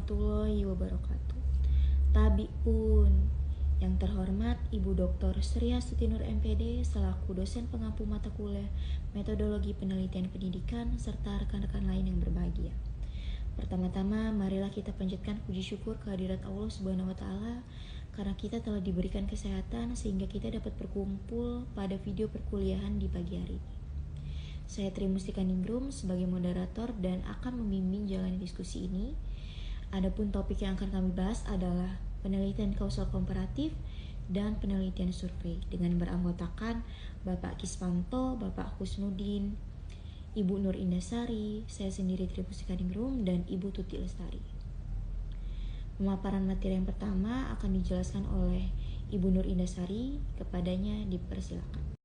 warahmatullahi wabarakatuh. Tabi pun, yang terhormat Ibu Dr. Sri Astuti Nur MPD selaku dosen pengampu mata kuliah Metodologi Penelitian Pendidikan serta rekan-rekan lain yang berbahagia. Pertama-tama, marilah kita panjatkan puji syukur kehadirat Allah Subhanahu wa taala karena kita telah diberikan kesehatan sehingga kita dapat berkumpul pada video perkuliahan di pagi hari ini. Saya Tri Mustika Ningrum sebagai moderator dan akan membimbing jalannya diskusi ini. Adapun topik yang akan kami bahas adalah penelitian kausal komparatif dan penelitian survei dengan beranggotakan Bapak Kispanto, Bapak Husnudin, Ibu Nur Indasari, saya sendiri Tri Mustika Ningrum, dan Ibu Tuti Lestari. Pemaparan materi yang pertama akan dijelaskan oleh Ibu Nur Indasari, kepadanya dipersilakan.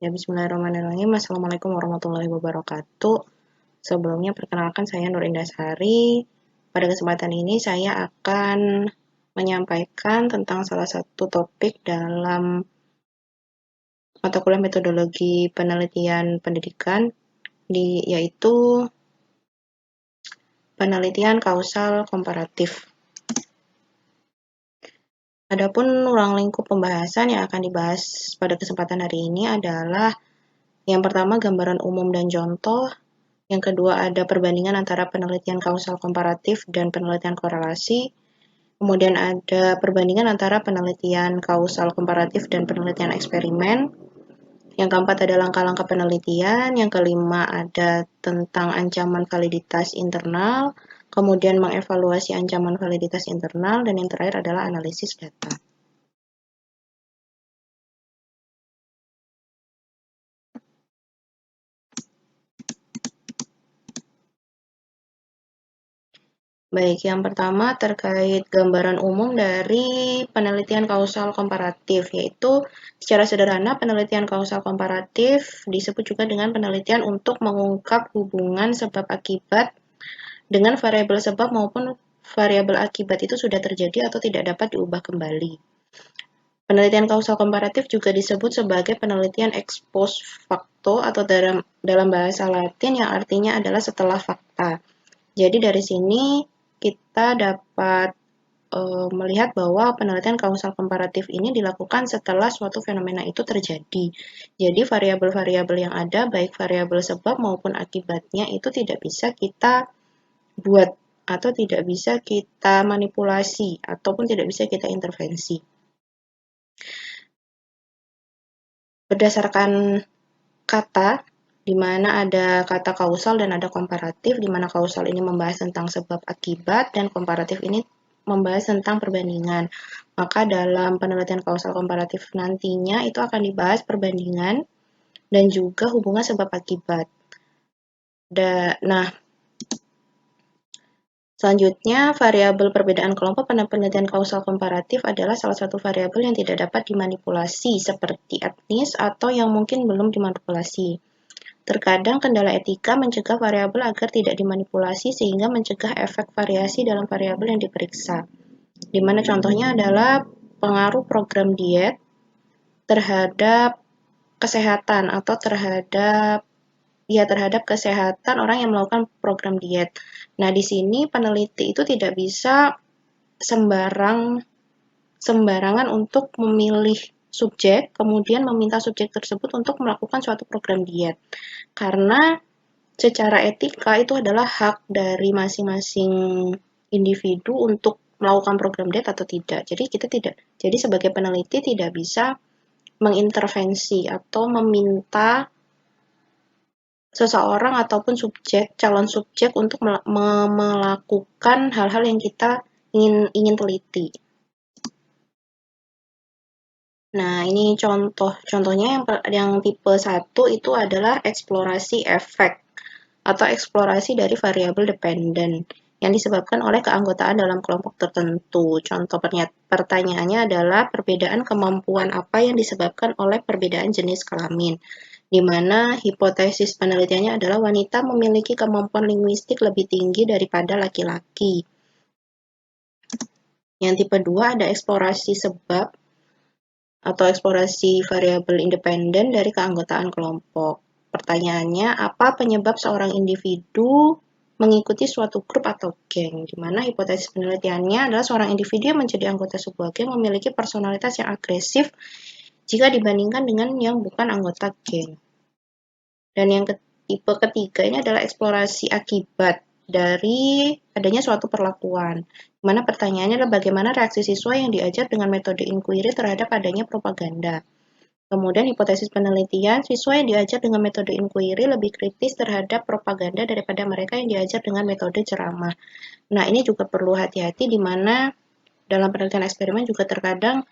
Ya, bismillahirrahmanirrahim. Assalamualaikum warahmatullahi wabarakatuh. Sebelumnya, perkenalkan saya Nur Indasari. Pada kesempatan ini, saya akan menyampaikan tentang salah satu topik dalam mata kuliah metodologi penelitian pendidikan, yaitu penelitian kausal komparatif. Adapun ruang lingkup pembahasan yang akan dibahas pada kesempatan hari ini adalah yang pertama, gambaran umum dan contoh. Yang kedua, ada perbandingan antara penelitian kausal komparatif dan penelitian korelasi. Kemudian ada perbandingan antara penelitian kausal komparatif dan penelitian eksperimen. Yang keempat ada langkah-langkah penelitian. Yang kelima ada tentang ancaman validitas internal. Kemudian mengevaluasi ancaman validitas internal. Dan yang terakhir adalah analisis data. Baik, yang pertama terkait gambaran umum dari penelitian kausal komparatif, yaitu secara sederhana penelitian kausal komparatif disebut juga dengan penelitian untuk mengungkap hubungan sebab akibat dengan variabel sebab maupun variabel akibat itu sudah terjadi atau tidak dapat diubah kembali. Penelitian kausal komparatif juga disebut sebagai penelitian ex post facto atau dalam bahasa Latin yang artinya adalah setelah fakta. Jadi dari sini kita dapat melihat bahwa penelitian kausal komparatif ini dilakukan setelah suatu fenomena itu terjadi. Jadi variabel-variabel yang ada, baik variabel sebab maupun akibatnya itu tidak bisa kita buat atau tidak bisa kita manipulasi ataupun tidak bisa kita intervensi. Berdasarkan kata, di mana ada kata kausal dan ada komparatif, di mana kausal ini membahas tentang sebab akibat dan komparatif ini membahas tentang perbandingan. Maka dalam penelitian kausal komparatif nantinya itu akan dibahas perbandingan dan juga hubungan sebab akibat. Nah, selanjutnya variabel perbedaan kelompok pada penelitian kausal komparatif adalah salah satu variabel yang tidak dapat dimanipulasi seperti etnis atau yang mungkin belum dimanipulasi. Terkadang kendala etika mencegah variabel agar tidak dimanipulasi sehingga mencegah efek variasi dalam variabel yang diperiksa. Di mana contohnya adalah pengaruh program diet terhadap kesehatan atau terhadap kesehatan orang yang melakukan program diet. Nah, di sini peneliti itu tidak bisa sembarangan untuk memilih subjek, kemudian meminta subjek tersebut untuk melakukan suatu program diet. Karena secara etika itu adalah hak dari masing-masing individu untuk melakukan program diet atau tidak. Jadi sebagai peneliti tidak bisa mengintervensi atau meminta seseorang ataupun calon subjek untuk melakukan hal-hal yang kita ingin teliti. Nah, ini contohnya yang tipe 1 itu adalah eksplorasi efek atau eksplorasi dari variabel dependen yang disebabkan oleh keanggotaan dalam kelompok tertentu. Contoh pertanyaannya adalah perbedaan kemampuan apa yang disebabkan oleh perbedaan jenis kelamin, di mana hipotesis penelitiannya adalah wanita memiliki kemampuan linguistik lebih tinggi daripada laki-laki. Yang tipe 2 ada eksplorasi sebab atau eksplorasi variabel independen dari keanggotaan kelompok. Pertanyaannya, apa penyebab seorang individu mengikuti suatu grup atau geng, di mana hipotesis penelitiannya adalah seorang individu yang menjadi anggota sebuah geng memiliki personalitas yang agresif jika dibandingkan dengan yang bukan anggota geng. Dan yang tipe ketiga ini adalah eksplorasi akibat dari adanya suatu perlakuan. Mana pertanyaannya adalah bagaimana reaksi siswa yang diajar dengan metode inquiry terhadap adanya propaganda. Kemudian hipotesis penelitian, siswa yang diajar dengan metode inquiry lebih kritis terhadap propaganda daripada mereka yang diajar dengan metode ceramah. Nah, ini juga perlu hati-hati di mana dalam penelitian eksperimen juga terkadang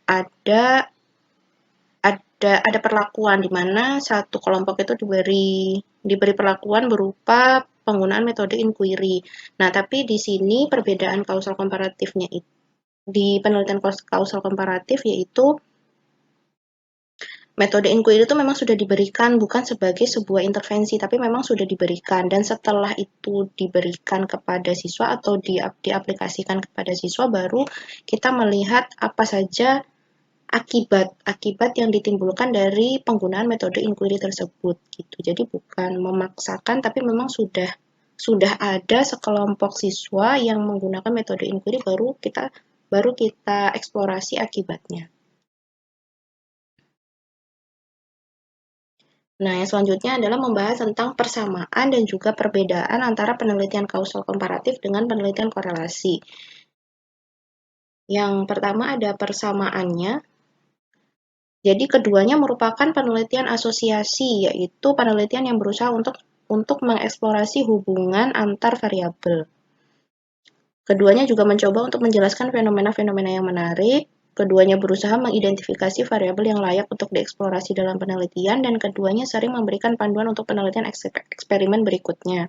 ada perlakuan di mana satu kelompok itu diberi perlakuan berupa penggunaan metode inquiry. Nah, tapi di sini perbedaan kausal komparatifnya di penelitian kausal komparatif yaitu metode inquiry itu memang sudah diberikan bukan sebagai sebuah intervensi, tapi memang sudah diberikan. Dan setelah itu diberikan kepada siswa atau diaplikasikan kepada siswa, baru kita melihat apa saja akibat yang ditimbulkan dari penggunaan metode inquiry tersebut gitu. Jadi bukan memaksakan tapi memang sudah ada sekelompok siswa yang menggunakan metode inquiry baru kita eksplorasi akibatnya. Nah, yang selanjutnya adalah membahas tentang persamaan dan juga perbedaan antara penelitian kausal komparatif dengan penelitian korelasi. Yang pertama ada persamaannya. Jadi keduanya merupakan penelitian asosiasi, yaitu penelitian yang berusaha untuk mengeksplorasi hubungan antar variabel. Keduanya juga mencoba untuk menjelaskan fenomena-fenomena yang menarik. Keduanya berusaha mengidentifikasi variabel yang layak untuk dieksplorasi dalam penelitian, dan keduanya sering memberikan panduan untuk penelitian eksperimen berikutnya.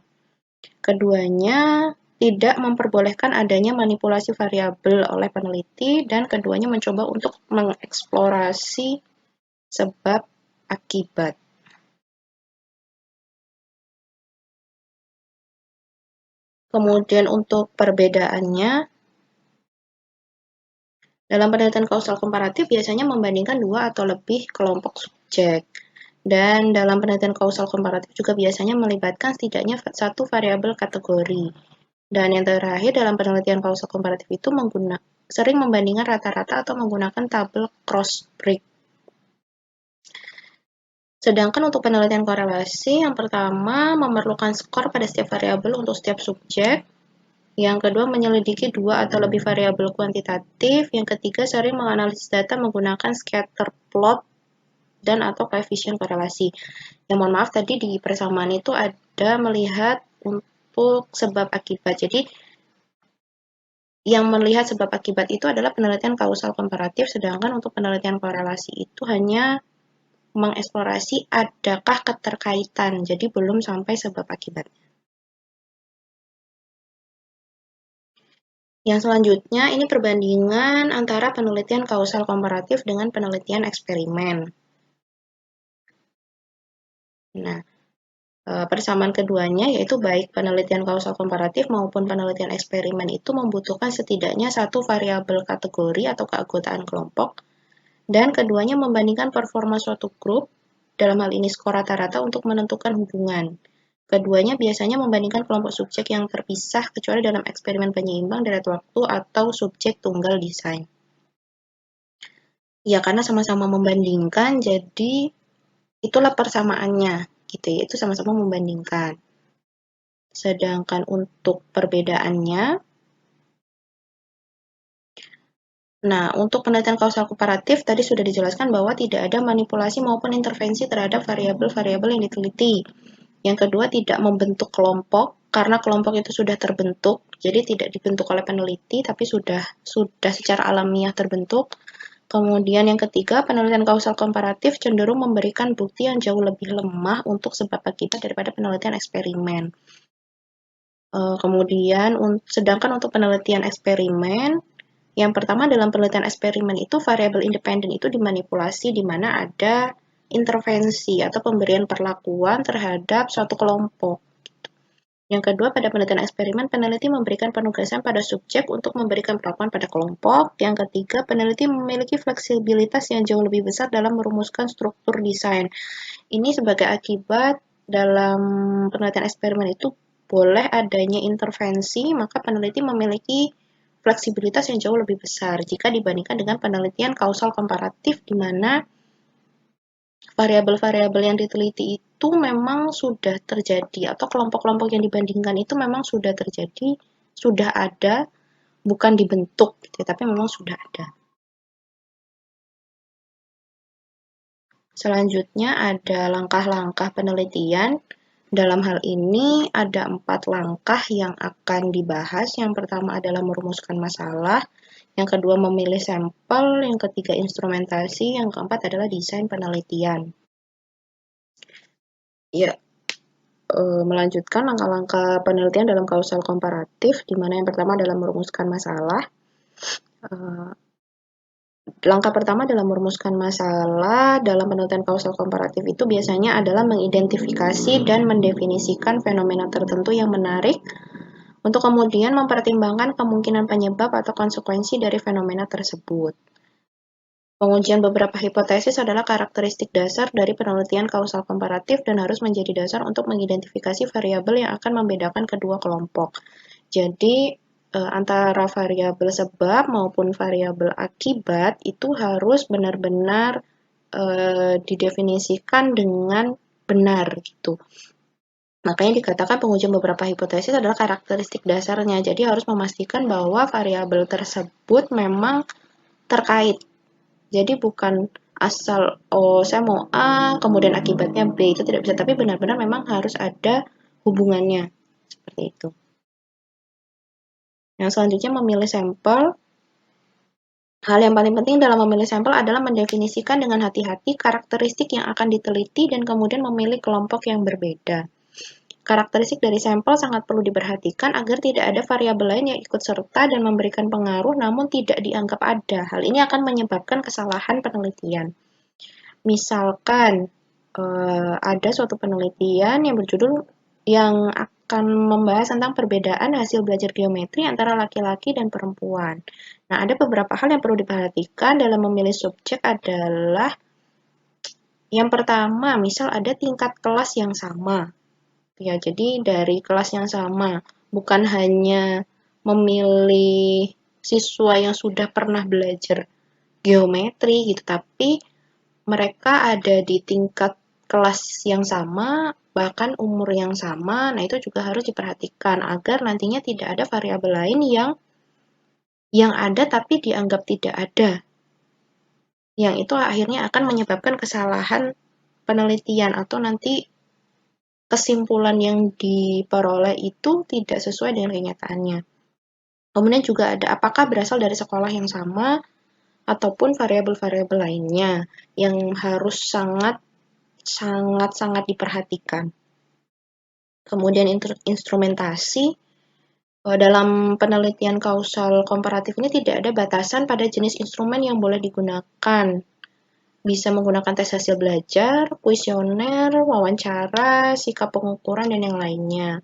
Keduanya tidak memperbolehkan adanya manipulasi variabel oleh peneliti, dan keduanya mencoba untuk mengeksplorasi sebab akibat. Kemudian untuk perbedaannya, dalam penelitian kausal komparatif biasanya membandingkan dua atau lebih kelompok subjek. Dan dalam penelitian kausal komparatif juga biasanya melibatkan setidaknya satu variabel kategori. Dan yang terakhir dalam penelitian kausal komparatif itu sering membandingkan rata-rata atau menggunakan tabel cross-break. Sedangkan untuk penelitian korelasi, yang pertama memerlukan skor pada setiap variabel untuk setiap subjek. Yang kedua menyelidiki dua atau lebih variabel kuantitatif. Yang ketiga sering menganalisis data menggunakan scatter plot dan atau koefisien korelasi. Yang mohon maaf tadi di persamaan itu ada melihat untuk sebab akibat. Jadi yang melihat sebab akibat itu adalah penelitian kausal komparatif, sedangkan untuk penelitian korelasi itu hanya mengeksplorasi adakah keterkaitan, jadi belum sampai sebab akibatnya. Yang selanjutnya ini perbandingan antara penelitian kausal komparatif dengan penelitian eksperimen. Nah, persamaan keduanya yaitu baik penelitian kausal komparatif maupun penelitian eksperimen itu membutuhkan setidaknya satu variabel kategori atau keanggotaan kelompok, dan keduanya membandingkan performa suatu grup, dalam hal ini skor rata-rata untuk menentukan hubungan. Keduanya biasanya membandingkan kelompok subjek yang terpisah kecuali dalam eksperimen penyeimbang deret waktu atau subjek tunggal desain. Ya, karena sama-sama membandingkan, jadi itulah persamaannya, gitu ya, itu sama-sama membandingkan. Sedangkan untuk perbedaannya, nah, untuk penelitian kausal komparatif tadi sudah dijelaskan bahwa tidak ada manipulasi maupun intervensi terhadap variabel-variabel yang diteliti. Yang kedua, tidak membentuk kelompok karena kelompok itu sudah terbentuk, jadi tidak dibentuk oleh peneliti tapi sudah secara alamiah terbentuk. Kemudian yang ketiga, penelitian kausal komparatif cenderung memberikan bukti yang jauh lebih lemah untuk sebab akibat daripada penelitian eksperimen. Kemudian sedangkan untuk penelitian eksperimen, yang pertama dalam penelitian eksperimen itu variabel independen itu dimanipulasi di mana ada intervensi atau pemberian perlakuan terhadap suatu kelompok. Yang kedua, pada penelitian eksperimen, peneliti memberikan penugasan pada subjek untuk memberikan perlakuan pada kelompok. Yang ketiga, peneliti memiliki fleksibilitas yang jauh lebih besar dalam merumuskan struktur desain. Ini sebagai akibat dalam penelitian eksperimen itu boleh adanya intervensi, maka peneliti memiliki fleksibilitas yang jauh lebih besar jika dibandingkan dengan penelitian kausal komparatif di mana variabel-variabel yang diteliti itu memang sudah terjadi atau kelompok-kelompok yang dibandingkan itu memang sudah terjadi, sudah ada, bukan dibentuk gitu, tapi memang sudah ada. Selanjutnya ada langkah-langkah penelitian. Dalam hal ini ada 4 langkah yang akan dibahas. Yang pertama adalah merumuskan masalah, yang kedua memilih sampel, yang ketiga instrumentasi, yang keempat adalah desain penelitian. Ya, melanjutkan langkah-langkah penelitian dalam kausal komparatif, di mana yang pertama adalah merumuskan masalah. Langkah pertama dalam merumuskan masalah dalam penelitian kausal komparatif itu biasanya adalah mengidentifikasi dan mendefinisikan fenomena tertentu yang menarik untuk kemudian mempertimbangkan kemungkinan penyebab atau konsekuensi dari fenomena tersebut. Pengujian beberapa hipotesis adalah karakteristik dasar dari penelitian kausal komparatif dan harus menjadi dasar untuk mengidentifikasi variabel yang akan membedakan kedua kelompok. Jadi, antara variabel sebab maupun variabel akibat itu harus benar-benar didefinisikan dengan benar gitu. Makanya dikatakan pengujian beberapa hipotesis adalah karakteristik dasarnya. Jadi harus memastikan bahwa variabel tersebut memang terkait. Jadi bukan asal saya mau A kemudian akibatnya B, itu tidak bisa, tapi benar-benar memang harus ada hubungannya seperti itu. Yang selanjutnya memilih sampel. Hal yang paling penting dalam memilih sampel adalah mendefinisikan dengan hati-hati karakteristik yang akan diteliti dan kemudian memilih kelompok yang berbeda. Karakteristik dari sampel sangat perlu diperhatikan agar tidak ada variabel lain yang ikut serta dan memberikan pengaruh namun tidak dianggap ada. Hal ini akan menyebabkan kesalahan penelitian. Misalkan ada suatu penelitian yang berjudul yang akan membahas tentang perbedaan hasil belajar geometri antara laki-laki dan perempuan. Nah, ada beberapa hal yang perlu diperhatikan dalam memilih subjek adalah yang pertama, misal ada tingkat kelas yang sama. Ya, jadi dari kelas yang sama, bukan hanya memilih siswa yang sudah pernah belajar geometri gitu, tapi mereka ada di tingkat kelas yang sama, bahkan umur yang sama. Nah, itu juga harus diperhatikan agar nantinya tidak ada variabel lain yang ada tapi dianggap tidak ada. Yang itu akhirnya akan menyebabkan kesalahan penelitian atau nanti kesimpulan yang diperoleh itu tidak sesuai dengan kenyataannya. Kemudian juga ada apakah berasal dari sekolah yang sama ataupun variabel-variabel lainnya yang harus sangat diperhatikan. Kemudian instrumentasi. Dalam penelitian kausal komparatif ini tidak ada batasan pada jenis instrumen yang boleh digunakan. Bisa menggunakan tes hasil belajar, kuesioner, wawancara, sikap pengukuran, dan yang lainnya.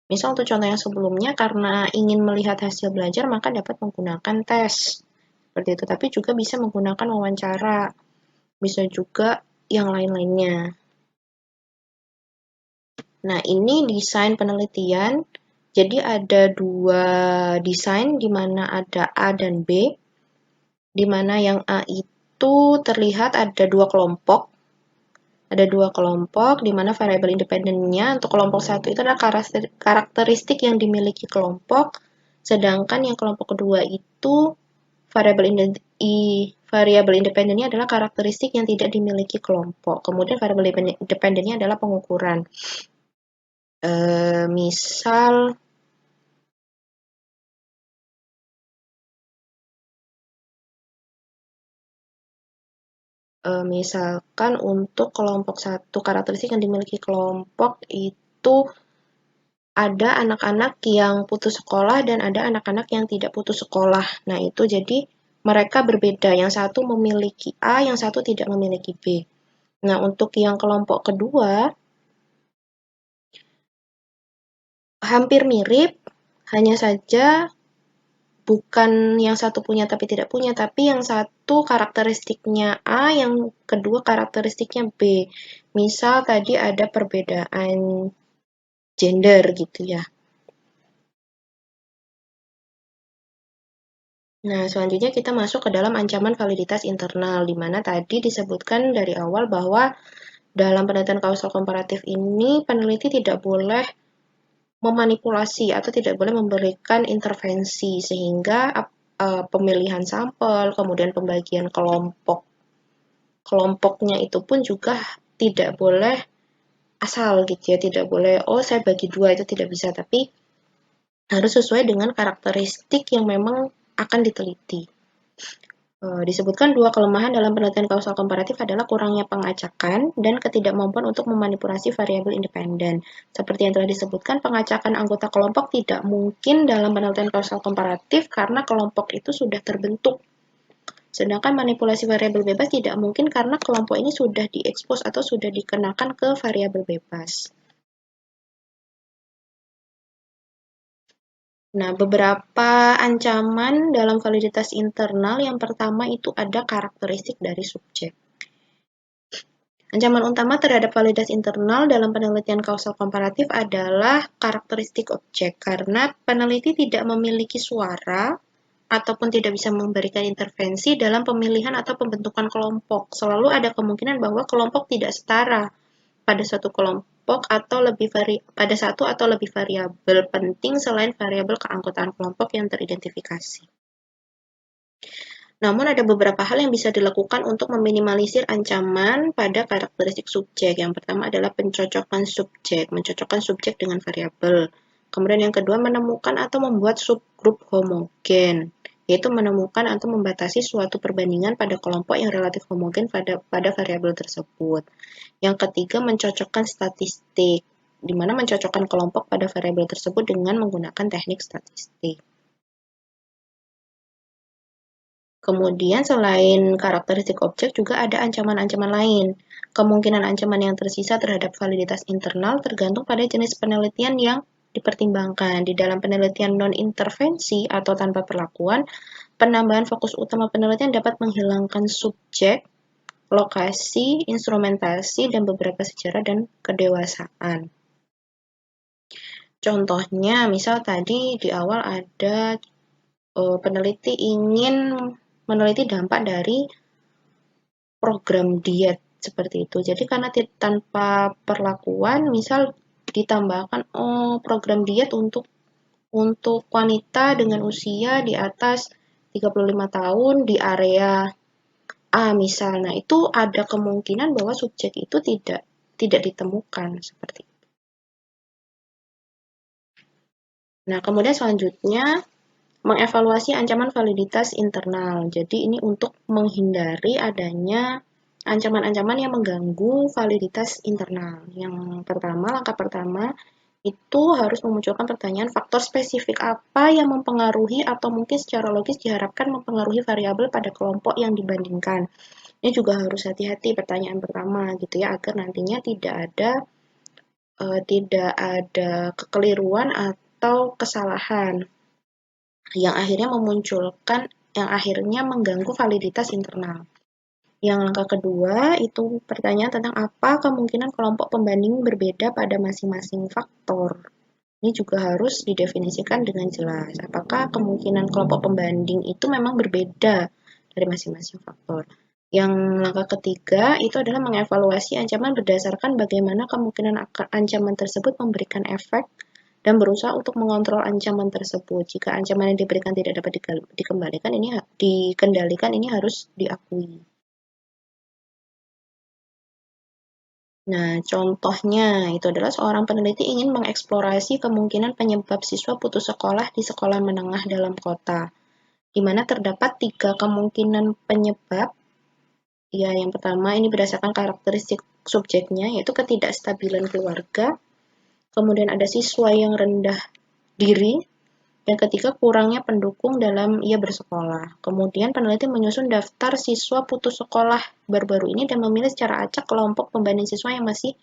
Misal untuk contoh yang sebelumnya, karena ingin melihat hasil belajar, maka dapat menggunakan tes. Seperti itu, tapi juga bisa menggunakan wawancara. Bisa juga yang lain-lainnya. Nah, ini desain penelitian. Jadi ada 2 desain, di mana ada A dan B. Di mana yang A itu terlihat ada 2 kelompok. Ada 2 kelompok, di mana variabel independennya untuk kelompok 1 itu adalah karakteristik yang dimiliki kelompok, sedangkan yang kelompok kedua itu variabel independennya adalah karakteristik yang tidak dimiliki kelompok. Kemudian variabel independennya adalah pengukuran. Misalkan untuk kelompok 1, karakteristik yang dimiliki kelompok itu ada anak-anak yang putus sekolah dan ada anak-anak yang tidak putus sekolah. Nah, itu jadi mereka berbeda. Yang satu memiliki A, yang satu tidak memiliki B. Nah, untuk yang kelompok kedua, hampir mirip, hanya saja bukan yang satu punya tapi tidak punya, tapi yang satu karakteristiknya A, yang kedua karakteristiknya B. Misal tadi ada perbedaan gender gitu ya. Nah, selanjutnya kita masuk ke dalam ancaman validitas internal, di mana tadi disebutkan dari awal bahwa dalam penelitian kausal komparatif ini peneliti tidak boleh memanipulasi atau tidak boleh memberikan intervensi sehingga pemilihan sampel, kemudian pembagian kelompoknya itu pun juga tidak boleh asal gitu ya, tidak boleh oh saya bagi dua, itu tidak bisa, tapi harus sesuai dengan karakteristik yang memang akan diteliti. Disebutkan dua kelemahan dalam penelitian kausal komparatif adalah kurangnya pengacakan dan ketidakmampuan untuk memanipulasi variabel independen. Seperti yang telah disebutkan, pengacakan anggota kelompok tidak mungkin dalam penelitian kausal komparatif karena kelompok itu sudah terbentuk. Sedangkan manipulasi variabel bebas tidak mungkin karena kelompok ini sudah diekspos atau sudah dikenakan ke variabel bebas. Nah, beberapa ancaman dalam validitas internal, yang pertama itu ada karakteristik dari subjek. Ancaman utama terhadap validitas internal dalam penelitian kausal komparatif adalah karakteristik objek, karena peneliti tidak memiliki suara ataupun tidak bisa memberikan intervensi dalam pemilihan atau pembentukan kelompok. Selalu ada kemungkinan bahwa kelompok tidak setara pada suatu kelompok atau pada satu atau lebih variabel penting selain variabel keanggotaan kelompok yang teridentifikasi. Namun ada beberapa hal yang bisa dilakukan untuk meminimalisir ancaman pada karakteristik subjek. Yang pertama adalah pencocokan subjek, mencocokkan subjek dengan variabel. Kemudian yang kedua, menemukan atau membuat subgrup homogen, yaitu menemukan atau membatasi suatu perbandingan pada kelompok yang relatif homogen pada variabel tersebut. Yang ketiga, mencocokkan statistik, di mana mencocokkan kelompok pada variabel tersebut dengan menggunakan teknik statistik. Kemudian selain karakteristik objek juga ada ancaman-ancaman lain. Kemungkinan ancaman yang tersisa terhadap validitas internal tergantung pada jenis penelitian yang dipertimbangkan. Di dalam penelitian non-intervensi atau tanpa perlakuan, penambahan fokus utama penelitian dapat menghilangkan subjek, lokasi, instrumentasi, dan beberapa sejarah dan kedewasaan. Contohnya, misal tadi di awal ada peneliti ingin meneliti dampak dari program diet seperti itu. Jadi karena tanpa perlakuan, misal ditambahkan program diet untuk wanita dengan usia di atas 35 tahun di area A misal. Nah, itu ada kemungkinan bahwa subjek itu tidak ditemukan seperti itu. Nah, kemudian selanjutnya mengevaluasi ancaman validitas internal. Jadi ini untuk menghindari adanya ancaman-ancaman yang mengganggu validitas internal. Yang pertama, langkah pertama itu harus memunculkan pertanyaan faktor spesifik apa yang mempengaruhi atau mungkin secara logis diharapkan mempengaruhi variabel pada kelompok yang dibandingkan. Ini juga harus hati-hati pertanyaan pertama gitu ya, agar nantinya tidak ada kekeliruan atau kesalahan yang akhirnya mengganggu validitas internal. Yang langkah kedua itu pertanyaan tentang apa kemungkinan kelompok pembanding berbeda pada masing-masing faktor. Ini juga harus didefinisikan dengan jelas. Apakah kemungkinan kelompok pembanding itu memang berbeda dari masing-masing faktor. Yang langkah ketiga itu adalah mengevaluasi ancaman berdasarkan bagaimana kemungkinan ancaman tersebut memberikan efek dan berusaha untuk mengontrol ancaman tersebut. Jika ancaman yang diberikan tidak dapat dikendalikan, ini harus diakui. Nah, contohnya itu adalah seorang peneliti ingin mengeksplorasi kemungkinan penyebab siswa putus sekolah di sekolah menengah dalam kota, di mana terdapat 3 kemungkinan penyebab. Ya, yang pertama ini berdasarkan karakteristik subjeknya, yaitu ketidakstabilan keluarga. Kemudian ada siswa yang rendah diri. Yang ketiga, kurangnya pendukung dalam ia bersekolah. Kemudian peneliti menyusun daftar siswa putus sekolah baru-baru ini dan memilih secara acak kelompok pembanding siswa yang masih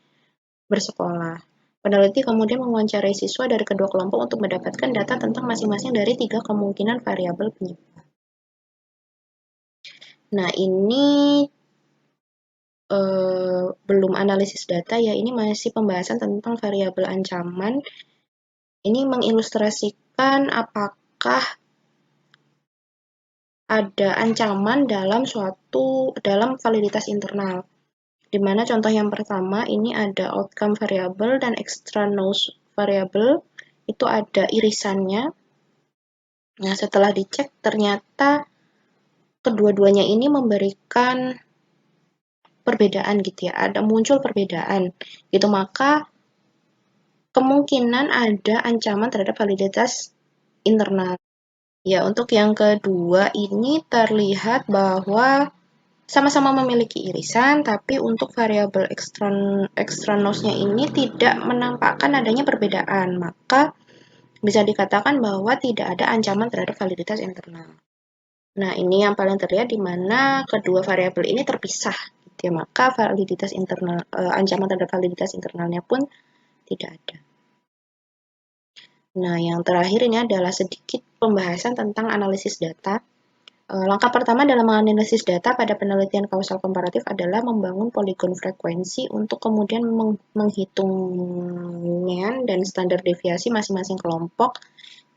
bersekolah. Peneliti kemudian mewawancarai siswa dari kedua kelompok untuk mendapatkan data tentang masing-masing dari 3 kemungkinan variabel penyebab. Nah, ini belum analisis data ya, ini masih pembahasan tentang variabel ancaman. Ini mengilustrasikan apakah ada ancaman dalam validitas internal. Di mana contoh yang pertama ini ada outcome variable dan extra nose variable, itu ada irisannya. Nah, setelah dicek ternyata kedua-duanya ini memberikan perbedaan gitu ya, ada muncul perbedaan gitu, maka kemungkinan ada ancaman terhadap validitas internal. Ya, untuk yang kedua ini terlihat bahwa sama-sama memiliki irisan, tapi untuk variabel extraneous-nya ini tidak menampakkan adanya perbedaan, maka bisa dikatakan bahwa tidak ada ancaman terhadap validitas internal. Nah, ini yang paling terlihat di mana kedua variabel ini terpisah, gitu ya, maka validitas internal, ancaman terhadap validitas internalnya pun tidak ada. Nah, yang terakhir ini adalah sedikit pembahasan tentang analisis data. Langkah pertama dalam menganalisis data pada penelitian kausal komparatif adalah membangun poligon frekuensi untuk kemudian menghitung mean dan standar deviasi masing-masing kelompok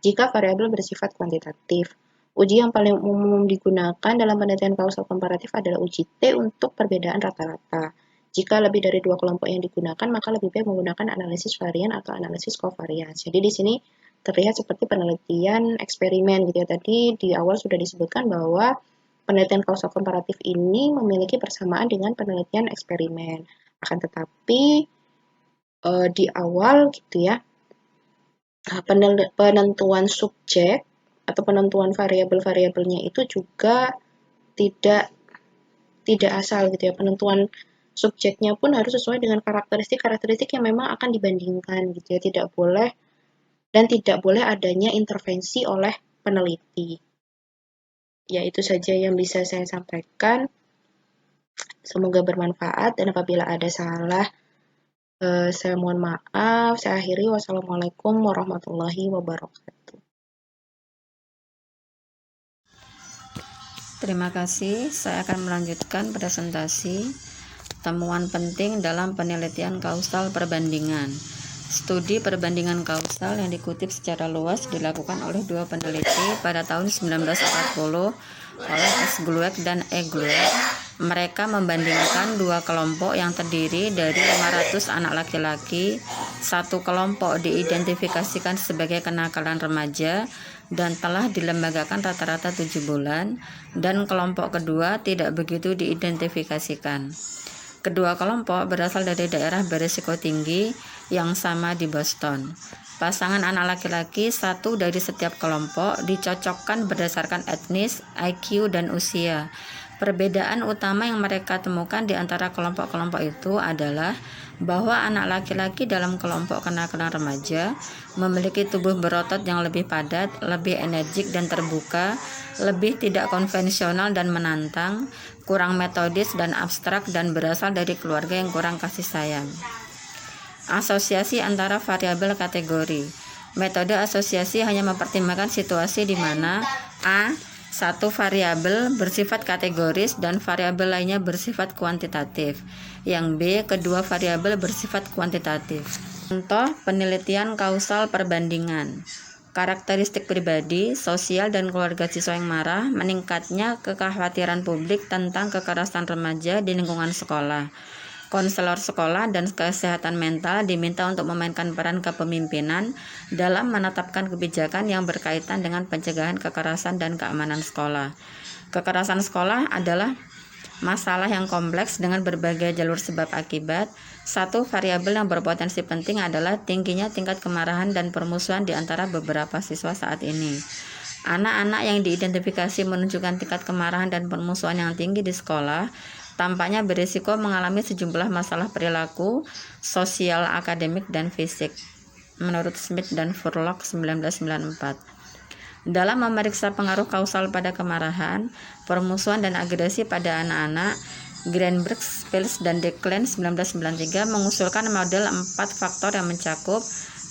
jika variabel bersifat kuantitatif. Uji yang paling umum digunakan dalam penelitian kausal komparatif adalah uji T untuk perbedaan rata-rata. Jika lebih dari dua kelompok yang digunakan, maka lebih baik menggunakan analisis varian atau analisis covariance. Jadi di sini terlihat seperti penelitian eksperimen gitu ya. Tadi di awal sudah disebutkan bahwa penelitian kausal komparatif ini memiliki persamaan dengan penelitian eksperimen. Akan tetapi di awal gitu ya, penentuan subjek atau penentuan variabel-variabelnya itu juga tidak asal gitu ya. Penentuan subjeknya pun harus sesuai dengan karakteristik yang memang akan dibandingkan gitu ya. Tidak boleh adanya intervensi oleh peneliti. Ya, itu saja yang bisa saya sampaikan. Semoga bermanfaat, dan apabila ada salah, saya mohon maaf. Saya akhiri. Wassalamualaikum warahmatullahi wabarakatuh. Terima kasih. Saya akan melanjutkan presentasi temuan penting dalam penelitian kausal perbandingan. Studi perbandingan kausal yang dikutip secara luas dilakukan oleh dua peneliti pada tahun 1940 oleh S. Glueck dan E. Glueck. Mereka membandingkan dua kelompok yang terdiri dari 500 anak laki-laki. Satu kelompok diidentifikasikan sebagai kenakalan remaja dan telah dilembagakan rata-rata 7 bulan, dan kelompok kedua tidak begitu diidentifikasikan. Kedua kelompok berasal dari daerah berisiko tinggi yang sama di Boston. Pasangan anak laki-laki satu dari setiap kelompok dicocokkan berdasarkan etnis, IQ, dan usia. Perbedaan utama yang mereka temukan di antara kelompok-kelompok itu adalah bahwa anak laki-laki dalam kelompok kenakalan remaja memiliki tubuh berotot yang lebih padat, lebih energik dan terbuka, lebih tidak konvensional dan menantang, kurang metodis dan abstrak, dan berasal dari keluarga yang kurang kasih sayang. Asosiasi antara variabel kategori. Metode asosiasi hanya mempertimbangkan situasi di mana A. Satu variabel bersifat kategoris dan variabel lainnya bersifat kuantitatif. Yang B, kedua variabel bersifat kuantitatif. Contoh penelitian kausal perbandingan. Karakteristik pribadi, sosial, dan keluarga siswa yang marah, meningkatnya kekhawatiran publik tentang kekerasan remaja di lingkungan sekolah. Konselor sekolah dan kesehatan mental diminta untuk memainkan peran kepemimpinan dalam menetapkan kebijakan yang berkaitan dengan pencegahan kekerasan dan keamanan sekolah. Kekerasan sekolah adalah masalah yang kompleks dengan berbagai jalur sebab akibat. Satu variabel yang berpotensi penting adalah tingginya tingkat kemarahan dan permusuhan di antara beberapa siswa saat ini. Anak-anak yang diidentifikasi menunjukkan tingkat kemarahan dan permusuhan yang tinggi di sekolah tampaknya berisiko mengalami sejumlah masalah perilaku, sosial, akademik, dan fisik, menurut Smith dan Furlock 1994. Dalam memeriksa pengaruh kausal pada kemarahan, permusuhan, dan agresi pada anak-anak, Greenberg, Spils, dan Declan 1993 mengusulkan model 4 faktor yang mencakup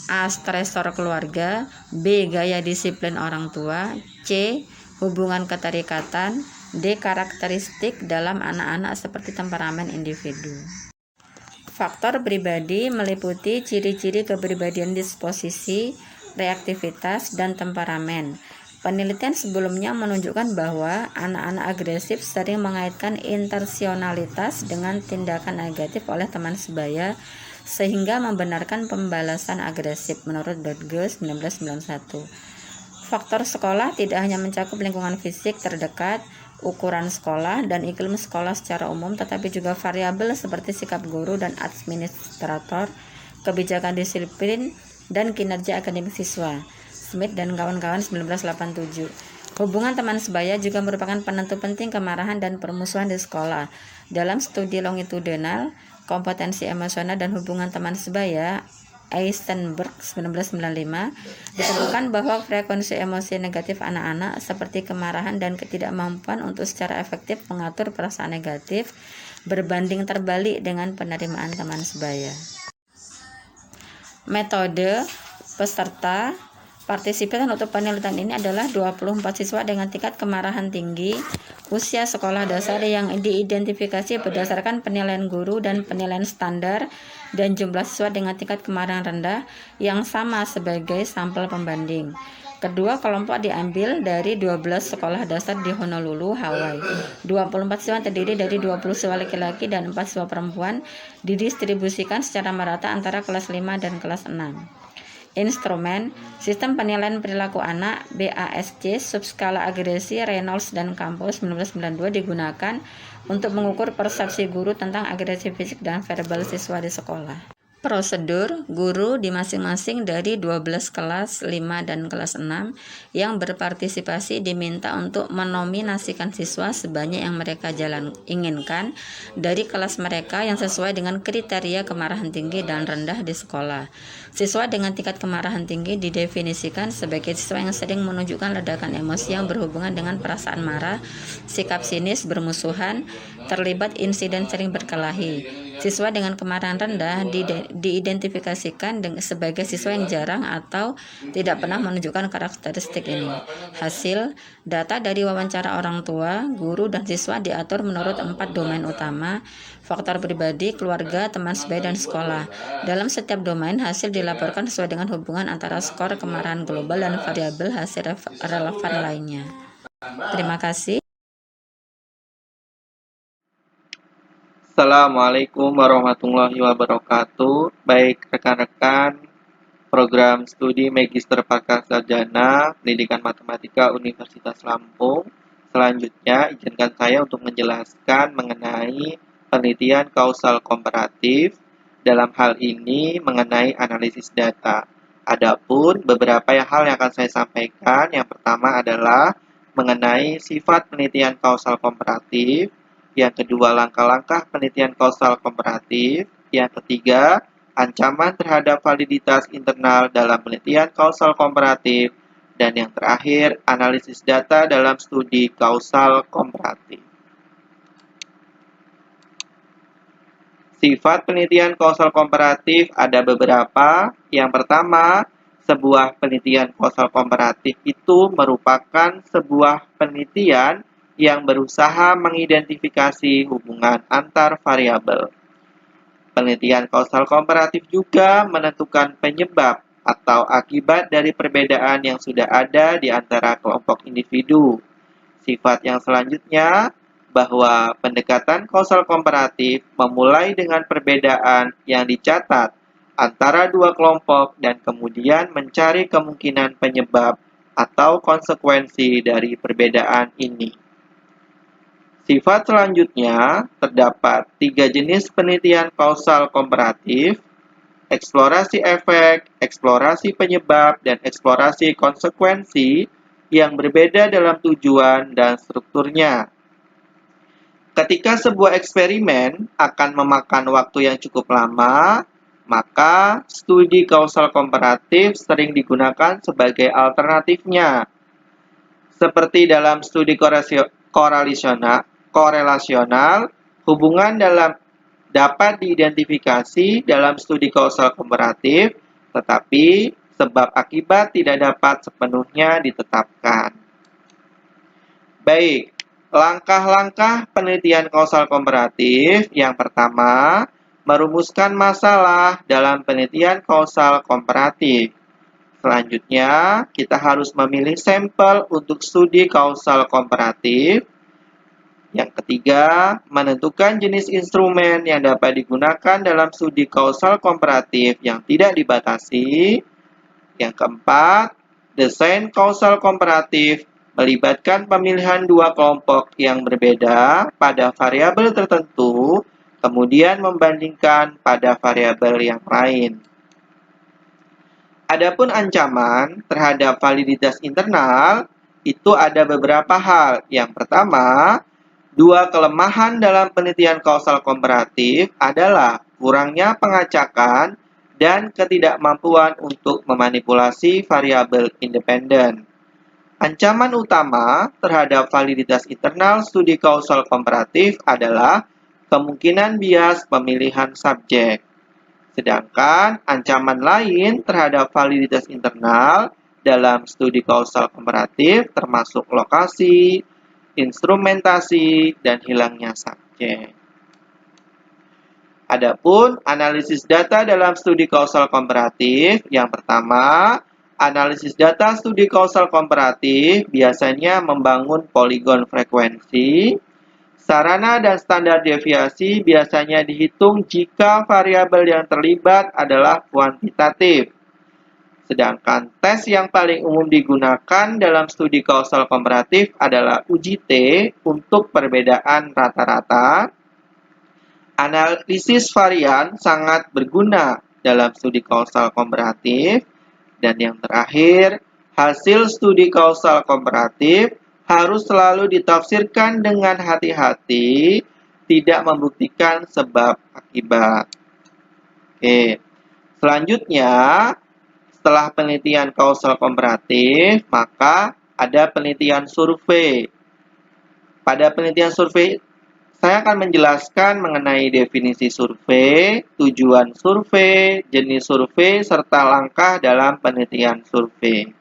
A. Stresor keluarga, B. Gaya disiplin orang tua, C. Hubungan keterikatan, D. Karakteristik dalam anak-anak seperti temperamen individu. Faktor pribadi meliputi ciri-ciri kepribadian, disposisi, reaktivitas, dan temperamen. Penelitian sebelumnya menunjukkan bahwa anak-anak agresif sering mengaitkan intensionalitas dengan tindakan negatif oleh teman sebaya, sehingga membenarkan pembalasan agresif, menurut Dodge 1991. Faktor sekolah tidak hanya mencakup lingkungan fisik terdekat, ukuran sekolah, dan iklim sekolah secara umum, tetapi juga variabel seperti sikap guru dan administrator, kebijakan disiplin, dan kinerja akademik siswa. Smith dan kawan-kawan 1987. Hubungan teman sebaya juga merupakan penentu penting kemarahan dan permusuhan di sekolah. Dalam studi longitudinal, kompetensi emosional dan hubungan teman sebaya, Eisenberg 1995, ditemukan bahwa frekuensi emosi negatif anak-anak seperti kemarahan dan ketidakmampuan untuk secara efektif mengatur perasaan negatif berbanding terbalik dengan penerimaan teman sebaya. Metode peserta partisipan untuk penelitian ini adalah 24 siswa dengan tingkat kemarahan tinggi, usia sekolah dasar yang diidentifikasi berdasarkan penilaian guru dan penilaian standar, dan jumlah siswa dengan tingkat kemarahan rendah yang sama sebagai sampel pembanding. Kedua kelompok diambil dari 12 sekolah dasar di Honolulu, Hawaii. 24 siswa terdiri dari 20 siswa laki-laki dan 4 siswa perempuan, didistribusikan secara merata antara kelas 5 dan kelas 6. Instrumen Sistem Penilaian Perilaku Anak BASC Subskala Agresi Reynolds dan Campos 1992 digunakan untuk mengukur persepsi guru tentang agresi fisik dan verbal siswa di sekolah. Prosedur, guru di masing-masing dari 12 kelas 5 dan kelas 6 yang berpartisipasi diminta untuk menominasikan siswa sebanyak yang mereka inginkan dari kelas mereka yang sesuai dengan kriteria kemarahan tinggi dan rendah di sekolah. Siswa dengan tingkat kemarahan tinggi didefinisikan sebagai siswa yang sering menunjukkan ledakan emosi yang berhubungan dengan perasaan marah, sikap sinis, bermusuhan, terlibat insiden sering berkelahi. Siswa dengan kemarahan rendah diidentifikasikan sebagai siswa yang jarang atau tidak pernah menunjukkan karakteristik ini. Hasil, data dari wawancara orang tua, guru, dan siswa diatur menurut 4 domain utama: faktor pribadi, keluarga, teman sebaya, dan sekolah. Dalam setiap domain, hasil dilaporkan sesuai dengan hubungan antara skor kemarahan global dan variabel hasil relevan lainnya. Terima kasih. Assalamualaikum warahmatullahi wabarakatuh. Baik rekan-rekan program studi Magister Pascasarjana Pendidikan Matematika Universitas Lampung. Selanjutnya, izinkan saya untuk menjelaskan mengenai penelitian kausal komparatif, dalam hal ini mengenai analisis data. Adapun beberapa hal yang akan saya sampaikan, yang pertama adalah mengenai sifat penelitian kausal komparatif, yang kedua langkah-langkah penelitian kausal komparatif, yang ketiga ancaman terhadap validitas internal dalam penelitian kausal komparatif, dan yang terakhir analisis data dalam studi kausal komparatif. Sifat penelitian kausal komparatif ada beberapa. Yang pertama, sebuah penelitian kausal komparatif itu merupakan sebuah penelitian yang berusaha mengidentifikasi hubungan antar variabel. Penelitian kausal komparatif juga menentukan penyebab atau akibat dari perbedaan yang sudah ada di antara kelompok individu. Sifat yang selanjutnya, bahwa pendekatan kausal komparatif memulai dengan perbedaan yang dicatat antara dua kelompok dan kemudian mencari kemungkinan penyebab atau konsekuensi dari perbedaan ini. Sifat selanjutnya, terdapat 3 jenis penelitian kausal komparatif: eksplorasi efek, eksplorasi penyebab, dan eksplorasi konsekuensi yang berbeda dalam tujuan dan strukturnya. Ketika sebuah eksperimen akan memakan waktu yang cukup lama, maka studi kausal komparatif sering digunakan sebagai alternatifnya. Seperti dalam studi korelasional, hubungan dapat diidentifikasi dalam studi kausal komparatif, tetapi sebab akibat tidak dapat sepenuhnya ditetapkan. Baik, Langkah-langkah penelitian kausal komparatif yang pertama, merumuskan masalah dalam penelitian kausal komparatif. Selanjutnya, kita harus memilih sampel untuk studi kausal komparatif. Yang ketiga, menentukan jenis instrumen yang dapat digunakan dalam studi kausal komparatif yang tidak dibatasi. Yang keempat, desain kausal komparatif melibatkan pemilihan dua kelompok yang berbeda pada variabel tertentu, kemudian membandingkan pada variabel yang lain. Adapun ancaman terhadap validitas internal, itu ada beberapa hal. Yang pertama, dua kelemahan dalam penelitian kausal komparatif adalah kurangnya pengacakan dan ketidakmampuan untuk memanipulasi variabel independen. Ancaman utama terhadap validitas internal studi kausal komparatif adalah kemungkinan bias pemilihan subjek. Sedangkan ancaman lain terhadap validitas internal dalam studi kausal komparatif termasuk lokasi, instrumentasi, dan hilangnya subjek. Adapun analisis data dalam studi kausal komparatif, yang pertama, analisis data studi kausal komparatif biasanya membangun poligon frekuensi. Sarana dan standar deviasi biasanya dihitung jika variabel yang terlibat adalah kuantitatif. Sedangkan tes yang paling umum digunakan dalam studi kausal komparatif adalah uji T untuk perbedaan rata-rata. Analisis varian sangat berguna dalam studi kausal komparatif. Dan yang terakhir, hasil studi kausal komparatif harus selalu ditafsirkan dengan hati-hati, tidak membuktikan sebab akibat. Oke. Selanjutnya, setelah penelitian kausal komparatif, maka ada penelitian survei. Pada penelitian survei, saya akan menjelaskan mengenai definisi survei, tujuan survei, jenis survei, serta langkah dalam penelitian survei.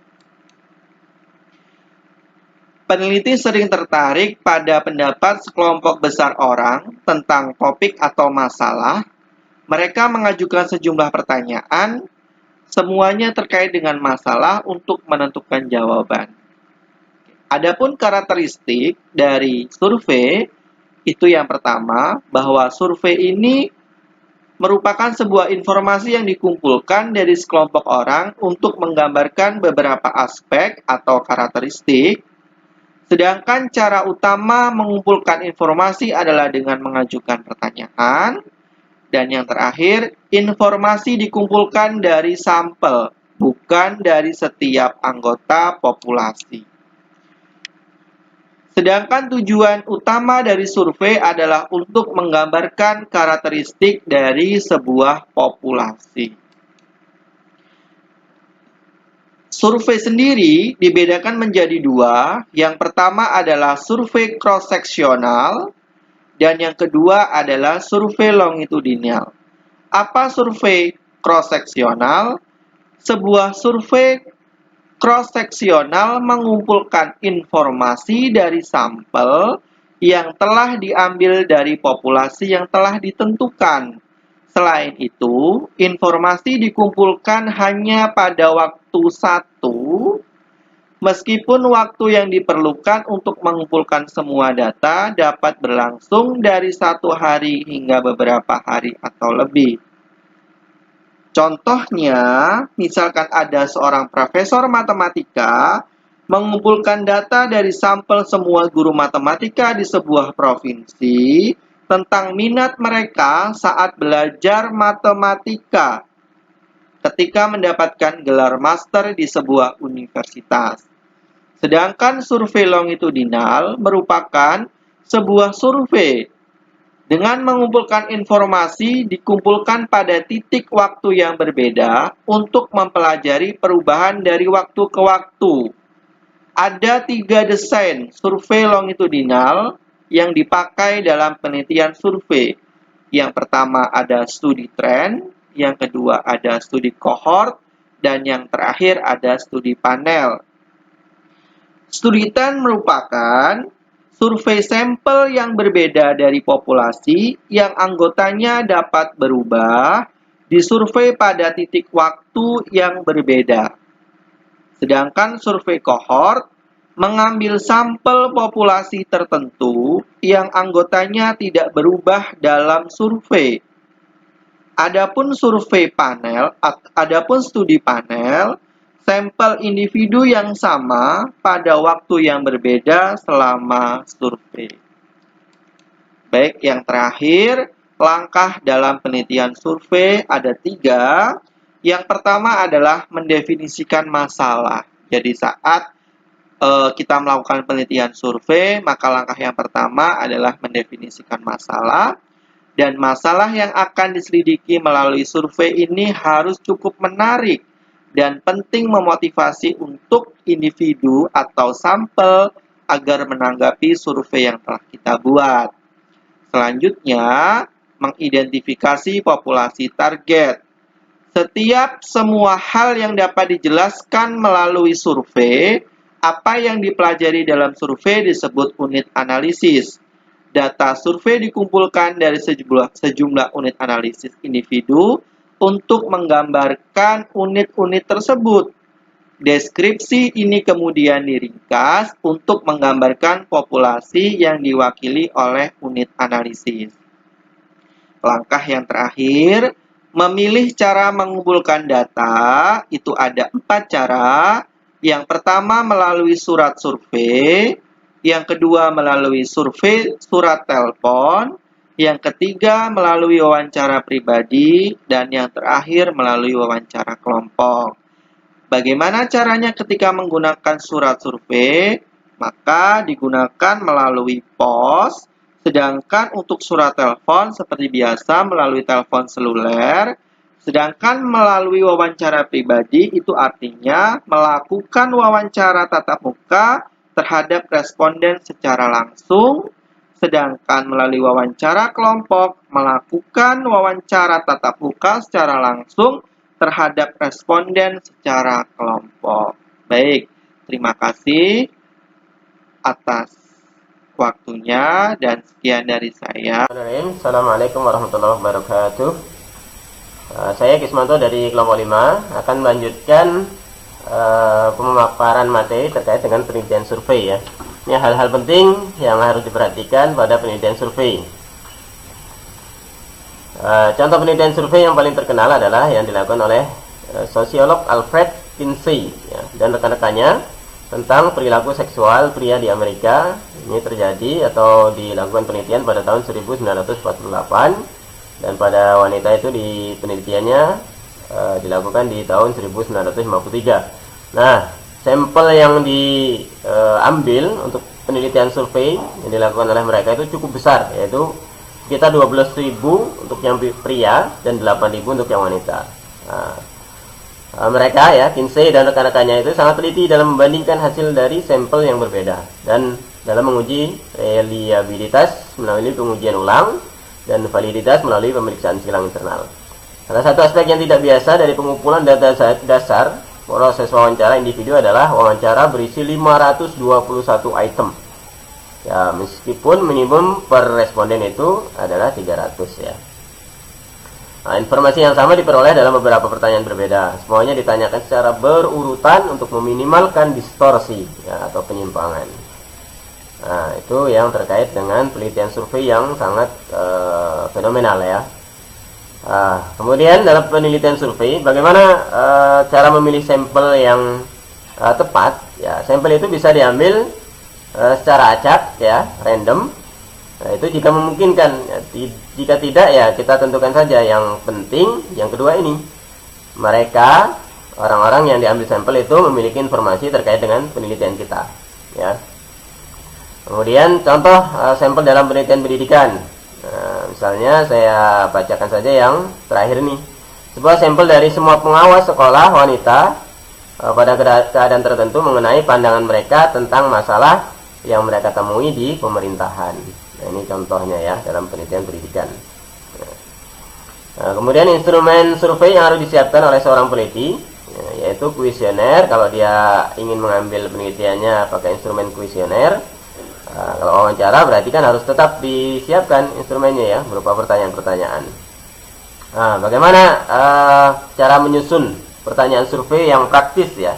Peneliti sering tertarik pada pendapat sekelompok besar orang tentang topik atau masalah. Mereka mengajukan sejumlah pertanyaan, semuanya terkait dengan masalah untuk menentukan jawaban. Adapun karakteristik dari survei, itu yang pertama, bahwa survei ini merupakan sebuah informasi yang dikumpulkan dari sekelompok orang untuk menggambarkan beberapa aspek atau karakteristik. Sedangkan cara utama mengumpulkan informasi adalah dengan mengajukan pertanyaan. Dan yang terakhir, informasi dikumpulkan dari sampel, bukan dari setiap anggota populasi. Sedangkan tujuan utama dari survei adalah untuk menggambarkan karakteristik dari sebuah populasi. Survei sendiri dibedakan menjadi dua. Yang pertama adalah survei cross-seksional dan yang kedua adalah survei longitudinal. Apa survei cross-seksional? Sebuah survei cross-seksional mengumpulkan informasi dari sampel yang telah diambil dari populasi yang telah ditentukan. Selain itu, informasi dikumpulkan hanya pada waktu satu, meskipun waktu yang diperlukan untuk mengumpulkan semua data dapat berlangsung dari 1 hari hingga beberapa hari atau lebih. Contohnya, misalkan ada seorang profesor matematika mengumpulkan data dari sampel semua guru matematika di sebuah provinsi tentang minat mereka saat belajar matematika ketika mendapatkan gelar master di sebuah universitas. Sedangkan survei longitudinal merupakan sebuah survei dengan mengumpulkan informasi dikumpulkan pada titik waktu yang berbeda untuk mempelajari perubahan dari waktu ke waktu. Ada 3 desain survei longitudinal yang dipakai dalam penelitian survei. Yang pertama ada studi tren, yang kedua ada studi kohort, dan yang terakhir ada studi panel. Studi tren merupakan survei sampel yang berbeda dari populasi yang anggotanya dapat berubah disurvei pada titik waktu yang berbeda. Sedangkan survei kohort mengambil sampel populasi tertentu yang anggotanya tidak berubah dalam survei. Adapun studi panel, sampel individu yang sama pada waktu yang berbeda selama survei. Baik, yang terakhir, langkah dalam penelitian survei ada 3. Yang pertama adalah mendefinisikan masalah. Jadi saat kita melakukan penelitian survei, maka langkah yang pertama adalah mendefinisikan masalah. Dan masalah yang akan diselidiki melalui survei ini harus cukup menarik dan penting memotivasi untuk individu atau sampel agar menanggapi survei yang telah kita buat. Selanjutnya, mengidentifikasi populasi target. Setiap semua hal yang dapat dijelaskan melalui survei, apa yang dipelajari dalam survei disebut unit analisis. Data survei dikumpulkan dari sejumlah unit analisis individu untuk menggambarkan unit-unit tersebut. Deskripsi ini kemudian diringkas untuk menggambarkan populasi yang diwakili oleh unit analisis. Langkah yang terakhir, memilih cara mengumpulkan data, itu ada 4 cara. Yang pertama melalui surat survei, yang kedua melalui survei surat telepon, yang ketiga melalui wawancara pribadi, dan yang terakhir melalui wawancara kelompok. Bagaimana caranya ketika menggunakan surat survei? Maka digunakan melalui pos, sedangkan untuk surat telepon seperti biasa melalui telepon seluler. Sedangkan melalui wawancara pribadi itu artinya melakukan wawancara tatap muka terhadap responden secara langsung, sedangkan melalui wawancara kelompok melakukan wawancara tatap muka secara langsung terhadap responden secara kelompok. Baik, terima kasih atas waktunya dan sekian dari saya. Assalamualaikum warahmatullahi wabarakatuh. Saya Kismanto dari kelompok 5 akan melanjutkan pemaparan materi terkait dengan penelitian survei ya. Ini hal-hal penting yang harus diperhatikan pada penelitian survei. Contoh penelitian survei yang paling terkenal adalah yang dilakukan oleh sosiolog Alfred Kinsey ya, dan rekan-rekannya tentang perilaku seksual pria di Amerika. Ini terjadi atau dilakukan penelitian pada tahun 1948 dan pada wanita itu di penelitiannya dilakukan di tahun 1953. Nah, sampel yang diambil untuk penelitian survei yang dilakukan oleh mereka itu cukup besar, yaitu sekitar 12.000 untuk yang pria dan 8.000 untuk yang wanita. Mereka ya, Kinsey dan rekan-rekannya itu sangat teliti dalam membandingkan hasil dari sampel yang berbeda dan dalam menguji reliabilitas melalui pengujian ulang dan validitas melalui pemeriksaan silang internal. Salah satu aspek yang tidak biasa dari pengumpulan data dasar proses wawancara individu adalah wawancara berisi 521 item. Ya, meskipun minimum per responden itu adalah 300 ya. Nah, informasi yang sama diperoleh dalam beberapa pertanyaan berbeda. Semuanya ditanyakan secara berurutan untuk meminimalkan distorsi ya, atau penyimpangan. Nah, itu yang terkait dengan penelitian survei yang sangat fenomenal ya. Kemudian dalam penelitian survei, bagaimana cara memilih sampel yang tepat? Ya, sampel itu bisa diambil secara acak, ya, random. Nah, itu jika memungkinkan. Ya, jika tidak, ya kita tentukan saja. Yang penting, yang kedua ini, mereka orang-orang yang diambil sampel itu memiliki informasi terkait dengan penelitian kita. Ya. Kemudian contoh sampel dalam penelitian pendidikan. Nah, misalnya saya bacakan saja yang terakhir nih. Sebuah sampel dari semua pengawas sekolah wanita pada keadaan tertentu mengenai pandangan mereka tentang masalah yang mereka temui di pemerintahan. Nah, ini contohnya ya dalam penelitian pendidikan. Nah, kemudian instrumen survei yang harus disiapkan oleh seorang peneliti yaitu kuesioner. Kalau dia ingin mengambil penelitiannya pakai instrumen kuesioner. Kalau wawancara berarti kan harus tetap disiapkan instrumennya ya, berupa pertanyaan-pertanyaan. Nah, bagaimana cara menyusun pertanyaan survei yang praktis ya?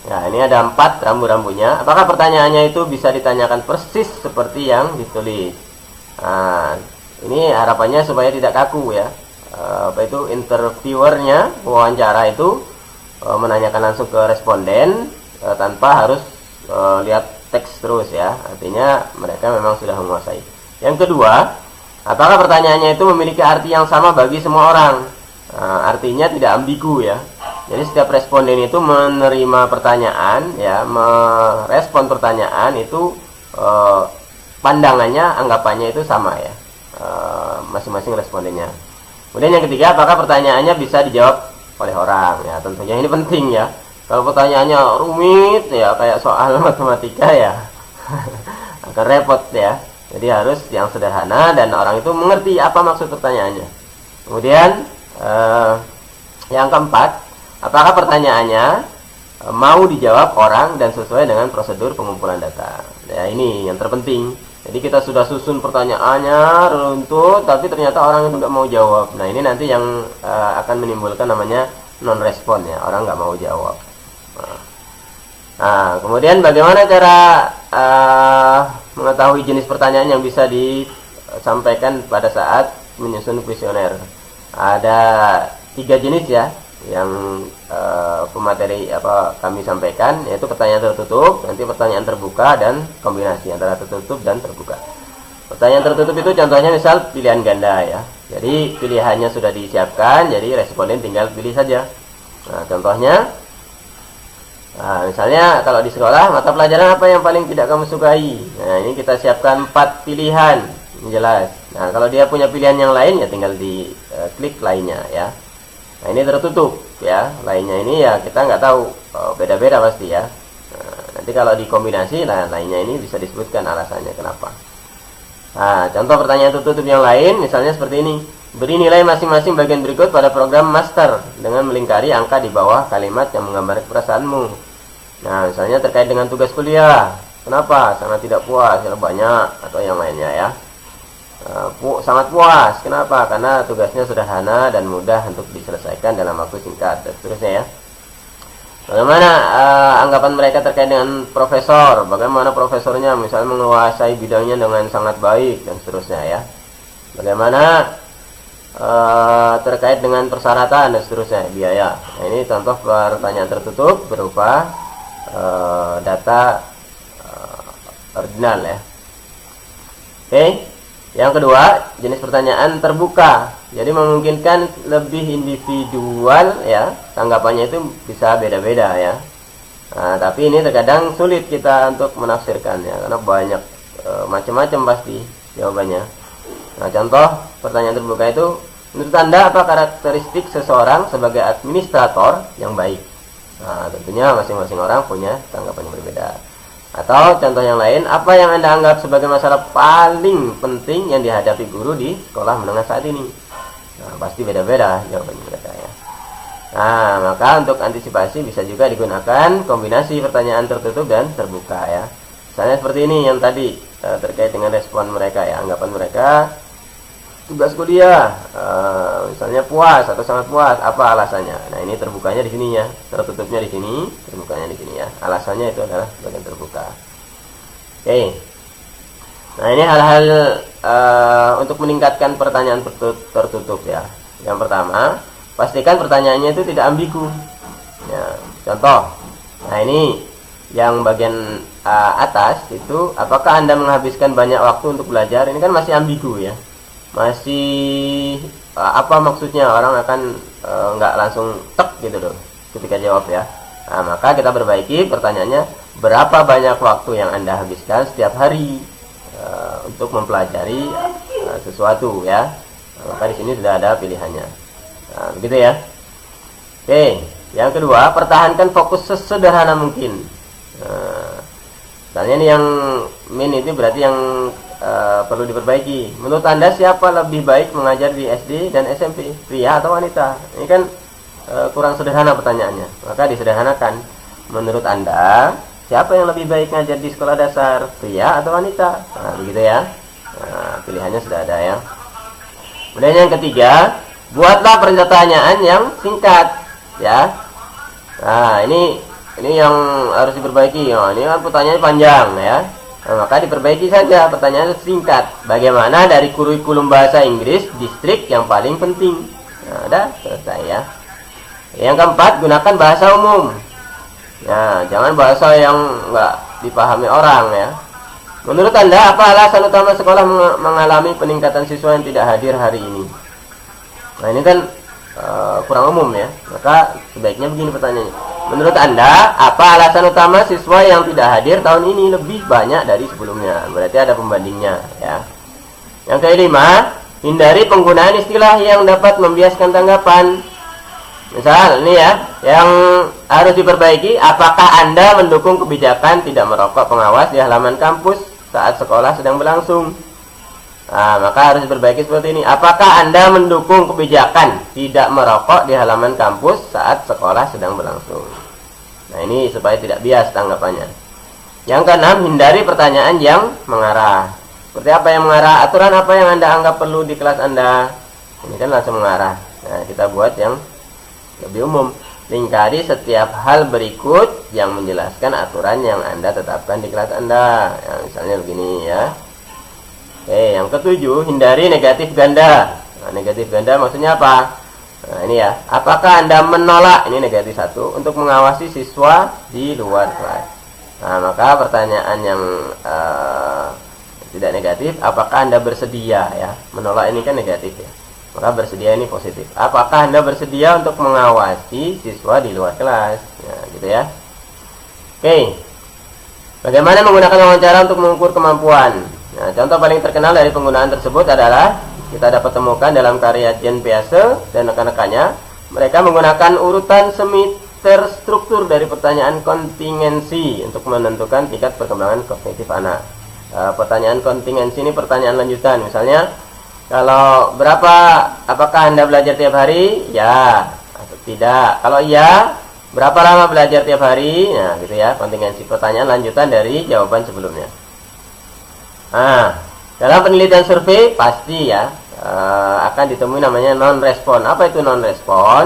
Nah, ini ada 4 rambu-rambunya. Apakah pertanyaannya itu bisa ditanyakan persis seperti yang ditulis? Nah, ini harapannya supaya tidak kaku ya. Apa itu interviewernya, wawancara itu menanyakan langsung ke responden tanpa harus lihat teks terus ya. Artinya mereka memang sudah menguasai. Yang kedua, apakah pertanyaannya itu memiliki arti yang sama bagi semua orang? Artinya tidak ambigu ya. Jadi setiap responden itu menerima pertanyaan ya, merespon pertanyaan itu pandangannya, anggapannya itu sama ya, masing-masing respondennya. Kemudian yang ketiga, apakah pertanyaannya bisa dijawab oleh orang ya? Tentunya ini penting ya. Kalau pertanyaannya rumit ya, kayak soal matematika ya, akan repot ya. Jadi harus yang sederhana dan orang itu mengerti apa maksud pertanyaannya. Kemudian yang keempat, apakah pertanyaannya mau dijawab orang dan sesuai dengan prosedur pengumpulan data. Ya, ini yang terpenting. Jadi kita sudah susun pertanyaannya runtut, tapi ternyata orang itu nggak mau jawab. Nah, ini nanti yang akan menimbulkan namanya non-respon ya, orang nggak mau jawab. Nah, kemudian bagaimana cara mengetahui jenis pertanyaan yang bisa disampaikan pada saat menyusun kuesioner? Ada 3 jenis ya yang pemateri kami sampaikan, yaitu pertanyaan tertutup, nanti pertanyaan terbuka, dan kombinasi antara tertutup dan terbuka. Pertanyaan tertutup itu contohnya misal pilihan ganda ya. Jadi pilihannya sudah disiapkan, jadi responden tinggal pilih saja. Nah, contohnya misalnya kalau di sekolah, mata pelajaran apa yang paling tidak kamu sukai? Nah, ini kita siapkan 4 pilihan, jelas. Nah, kalau dia punya pilihan yang lain ya tinggal di klik lainnya ya. Nah, ini tertutup ya, lainnya ini ya kita nggak tahu, beda-beda pasti ya. Nah, nanti kalau dikombinasi, nah lainnya ini bisa disebutkan alasannya kenapa. Nah, contoh pertanyaan tertutup yang lain misalnya seperti ini. Beri nilai masing-masing bagian berikut pada program master dengan melingkari angka di bawah kalimat yang menggambarkan perasaanmu. Nah, misalnya terkait dengan tugas kuliah. Kenapa? Sangat tidak puas, banyak, atau yang lainnya ya. Sangat puas. Kenapa? Karena tugasnya sederhana dan mudah untuk diselesaikan dalam waktu singkat, dan seterusnya ya. Bagaimana anggapan mereka terkait dengan profesor? Bagaimana profesornya misalnya menguasai bidangnya dengan sangat baik, dan seterusnya ya. Bagaimana terkait dengan persyaratan, dan seterusnya, biaya. Nah, ini contoh pertanyaan tertutup berupa data ordinal ya. Oke. Yang kedua, jenis pertanyaan terbuka. Jadi memungkinkan lebih individual ya, tanggapannya itu bisa beda-beda ya. Nah, tapi ini terkadang sulit kita untuk menafsirkannya karena banyak macam-macam pasti jawabannya. Nah, contoh pertanyaan terbuka itu, menurut Anda apa karakteristik seseorang sebagai administrator yang baik? Nah, tentunya masing-masing orang punya tanggapan yang berbeda. Atau contoh yang lain, apa yang Anda anggap sebagai masalah paling penting yang dihadapi guru di sekolah menengah saat ini? Nah, pasti beda-beda jawabannya mereka ya. Nah, maka untuk antisipasi bisa juga digunakan kombinasi pertanyaan tertutup dan terbuka ya. Misalnya seperti ini yang tadi terkait dengan respon mereka ya, anggapan mereka tugas kuliah, misalnya puas atau sangat puas, apa alasannya? Nah, ini terbukanya di sini ya, tertutupnya di sini, terbukanya di sini ya. Alasannya itu adalah bagian terbuka. Oke. Nah, ini hal-hal untuk meningkatkan pertanyaan tertutup ya. Yang pertama, pastikan pertanyaannya itu tidak ambigu. Ya, contoh. Nah, ini yang bagian atas itu, apakah Anda menghabiskan banyak waktu untuk belajar? Ini kan masih ambigu ya. Masih apa maksudnya, orang akan nggak langsung tek gitu loh ketika jawab ya. Nah, maka kita perbaiki pertanyaannya, berapa banyak waktu yang Anda habiskan setiap hari untuk mempelajari sesuatu ya. Nah, maka di sini sudah ada pilihannya. Nah, begitu ya. Oke, yang kedua, pertahankan fokus sesederhana mungkin. Misalnya ini yang min itu berarti yang perlu diperbaiki. Menurut Anda siapa lebih baik mengajar di SD dan SMP, pria atau wanita? Ini kan kurang sederhana pertanyaannya, maka disederhanakan. Menurut Anda siapa yang lebih baik ngajar di sekolah dasar, pria atau wanita? Nah, begitu ya. Nah, pilihannya sudah ada ya. Kemudian yang ketiga, buatlah pertanyaan yang singkat ya. Nah, ini yang harus diperbaiki. Oh, ini kan pertanyaannya panjang ya. Nah, maka diperbaiki saja pertanyaan singkat. Bagaimana dari kurikulum bahasa Inggris distrik yang paling penting? Nah, udah selesai ya. Yang keempat, gunakan bahasa umum. Nah, jangan bahasa yang nggak dipahami orang ya. Menurut Anda, apa alasan utama sekolah mengalami peningkatan siswa yang tidak hadir hari ini? Nah, ini kan kurang umum ya. Maka sebaiknya begini pertanyaannya. Menurut Anda, apa alasan utama siswa yang tidak hadir tahun ini lebih banyak dari sebelumnya? Berarti ada pembandingnya ya. Yang kelima, hindari penggunaan istilah yang dapat membiaskan tanggapan. Misal ini ya, yang harus diperbaiki, apakah Anda mendukung kebijakan tidak merokok pengawas di halaman kampus saat sekolah sedang berlangsung? Nah, maka harus diperbaiki seperti ini. Apakah Anda mendukung kebijakan tidak merokok di halaman kampus saat sekolah sedang berlangsung? Nah, ini supaya tidak bias tanggapannya. Yang keenam, hindari pertanyaan yang mengarah. Seperti apa yang mengarah? Aturan apa yang Anda anggap perlu di kelas Anda? Ini kan langsung mengarah. Nah, kita buat yang lebih umum. Lingkari setiap hal berikut yang menjelaskan aturan yang Anda tetapkan di kelas Anda. Ya, misalnya begini ya. Oke, yang ketujuh, hindari negatif ganda. Nah, negatif ganda maksudnya apa? Nah, ini ya. Apakah Anda menolak, ini negatif 1, untuk mengawasi siswa di luar kelas? Nah, maka pertanyaan yang tidak negatif, apakah Anda bersedia ya? Menolak ini kan negatif ya. Maka bersedia ini positif. Apakah Anda bersedia untuk mengawasi siswa di luar kelas? Nah, gitu ya. Oke. Bagaimana menggunakan wawancara untuk mengukur kemampuan? Nah, contoh paling terkenal dari penggunaan tersebut adalah kita dapat temukan dalam karya Jean Piaget dan rekan-rekannya. Mereka menggunakan urutan semi terstruktur dari pertanyaan kontingensi untuk menentukan tingkat perkembangan kognitif anak. Pertanyaan kontingensi ini pertanyaan lanjutan. Misalnya, kalau apakah Anda belajar tiap hari? Ya atau tidak. Kalau iya, berapa lama belajar tiap hari? Nah, gitu ya, kontingensi, pertanyaan lanjutan dari jawaban sebelumnya. Nah, dalam penelitian survei pasti ya akan ditemui namanya non-respon. Apa itu non-respon?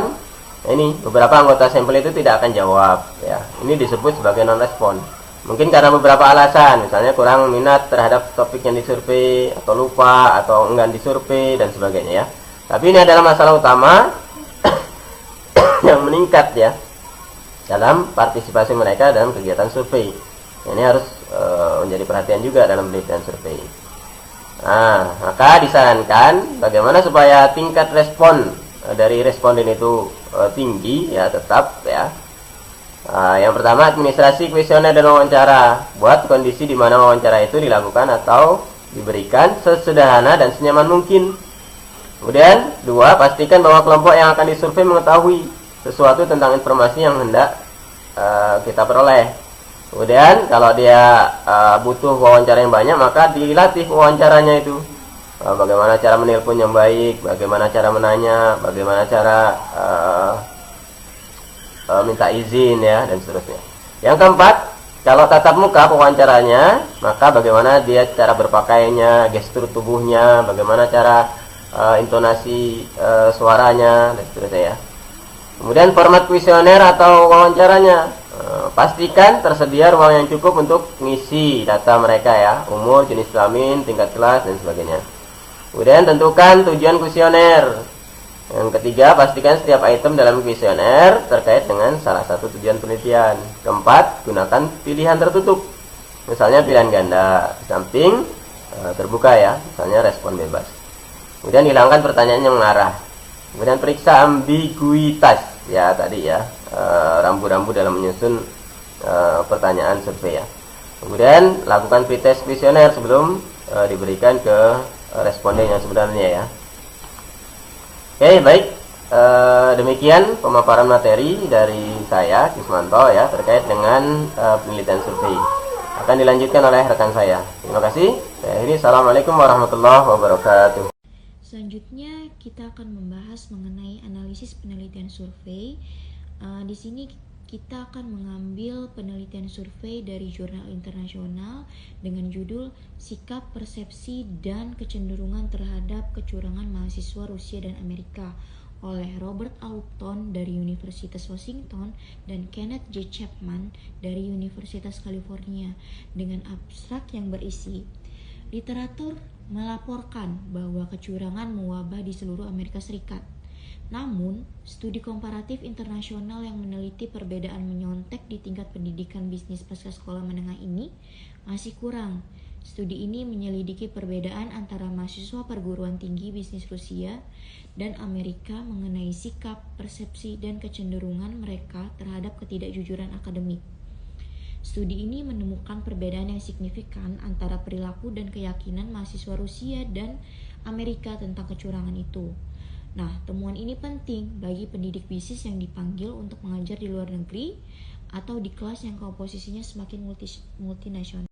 Nah, ini beberapa anggota sampel itu tidak akan jawab ya. Ini disebut sebagai non-respon. Mungkin karena beberapa alasan, misalnya kurang minat terhadap topik yang disurvei, atau lupa, atau enggan disurvei dan sebagainya ya. Tapi ini adalah masalah utama yang meningkat ya dalam partisipasi mereka dalam kegiatan survei. Ini harus menjadi perhatian juga dalam penelitian survei. Nah, maka disarankan bagaimana supaya tingkat respon dari responden itu tinggi ya, tetap ya. Yang pertama, administrasi kuesioner dan wawancara. Buat kondisi di mana wawancara itu dilakukan atau diberikan sesederhana dan senyaman mungkin. Kemudian, 2, pastikan bahwa kelompok yang akan disurvei mengetahui sesuatu tentang informasi yang hendak kita peroleh. Kemudian kalau dia butuh wawancara yang banyak, maka dilatih wawancaranya itu. Bagaimana cara menelpon yang baik, bagaimana cara menanya, bagaimana cara minta izin ya, dan seterusnya. Yang keempat, kalau tatap muka pewawancaranya, maka bagaimana dia cara berpakaiannya, gestur tubuhnya, bagaimana cara intonasi suaranya, dan seterusnya ya. Kemudian format kuesioner atau wawancaranya, pastikan tersedia ruang yang cukup untuk mengisi data mereka ya, umur, jenis kelamin, tingkat kelas, dan sebagainya. Kemudian tentukan tujuan kuesioner. Yang ketiga, pastikan setiap item dalam kuesioner terkait dengan salah satu tujuan penelitian. Keempat, gunakan pilihan tertutup. Misalnya pilihan ganda, samping terbuka ya, misalnya respon bebas. Kemudian hilangkan pertanyaan yang mengarah. Kemudian periksa ambiguitas ya tadi ya, rambu-rambu dalam menyusun pertanyaan survei ya. Kemudian lakukan pretest kuesioner sebelum diberikan ke responden yang sebenarnya ya. Oke, baik. Demikian pemaparan materi dari saya, Kismanto ya, terkait dengan penelitian survei. Akan dilanjutkan oleh rekan saya. Terima kasih. Saya akhiri. Assalamualaikum warahmatullahi wabarakatuh. Selanjutnya kita akan membahas mengenai analisis penelitian survei. Di sini kita akan mengambil penelitian survei dari jurnal internasional dengan judul Sikap, Persepsi, dan Kecenderungan Terhadap Kecurangan Mahasiswa Rusia dan Amerika oleh Robert Upton dari Universitas Washington dan Kenneth J. Chapman dari Universitas California dengan abstrak yang berisi literatur melaporkan bahwa kecurangan mewabah di seluruh Amerika Serikat. Namun, studi komparatif internasional yang meneliti perbedaan menyontek di tingkat pendidikan bisnis pasca sekolah menengah ini masih kurang. Studi ini menyelidiki perbedaan antara mahasiswa perguruan tinggi bisnis Rusia dan Amerika mengenai sikap, persepsi, dan kecenderungan mereka terhadap ketidakjujuran akademik. Studi ini menemukan perbedaan yang signifikan antara perilaku dan keyakinan mahasiswa Rusia dan Amerika tentang kecurangan itu. Nah, temuan ini penting bagi pendidik bisnis yang dipanggil untuk mengajar di luar negeri atau di kelas yang komposisinya semakin multinasional.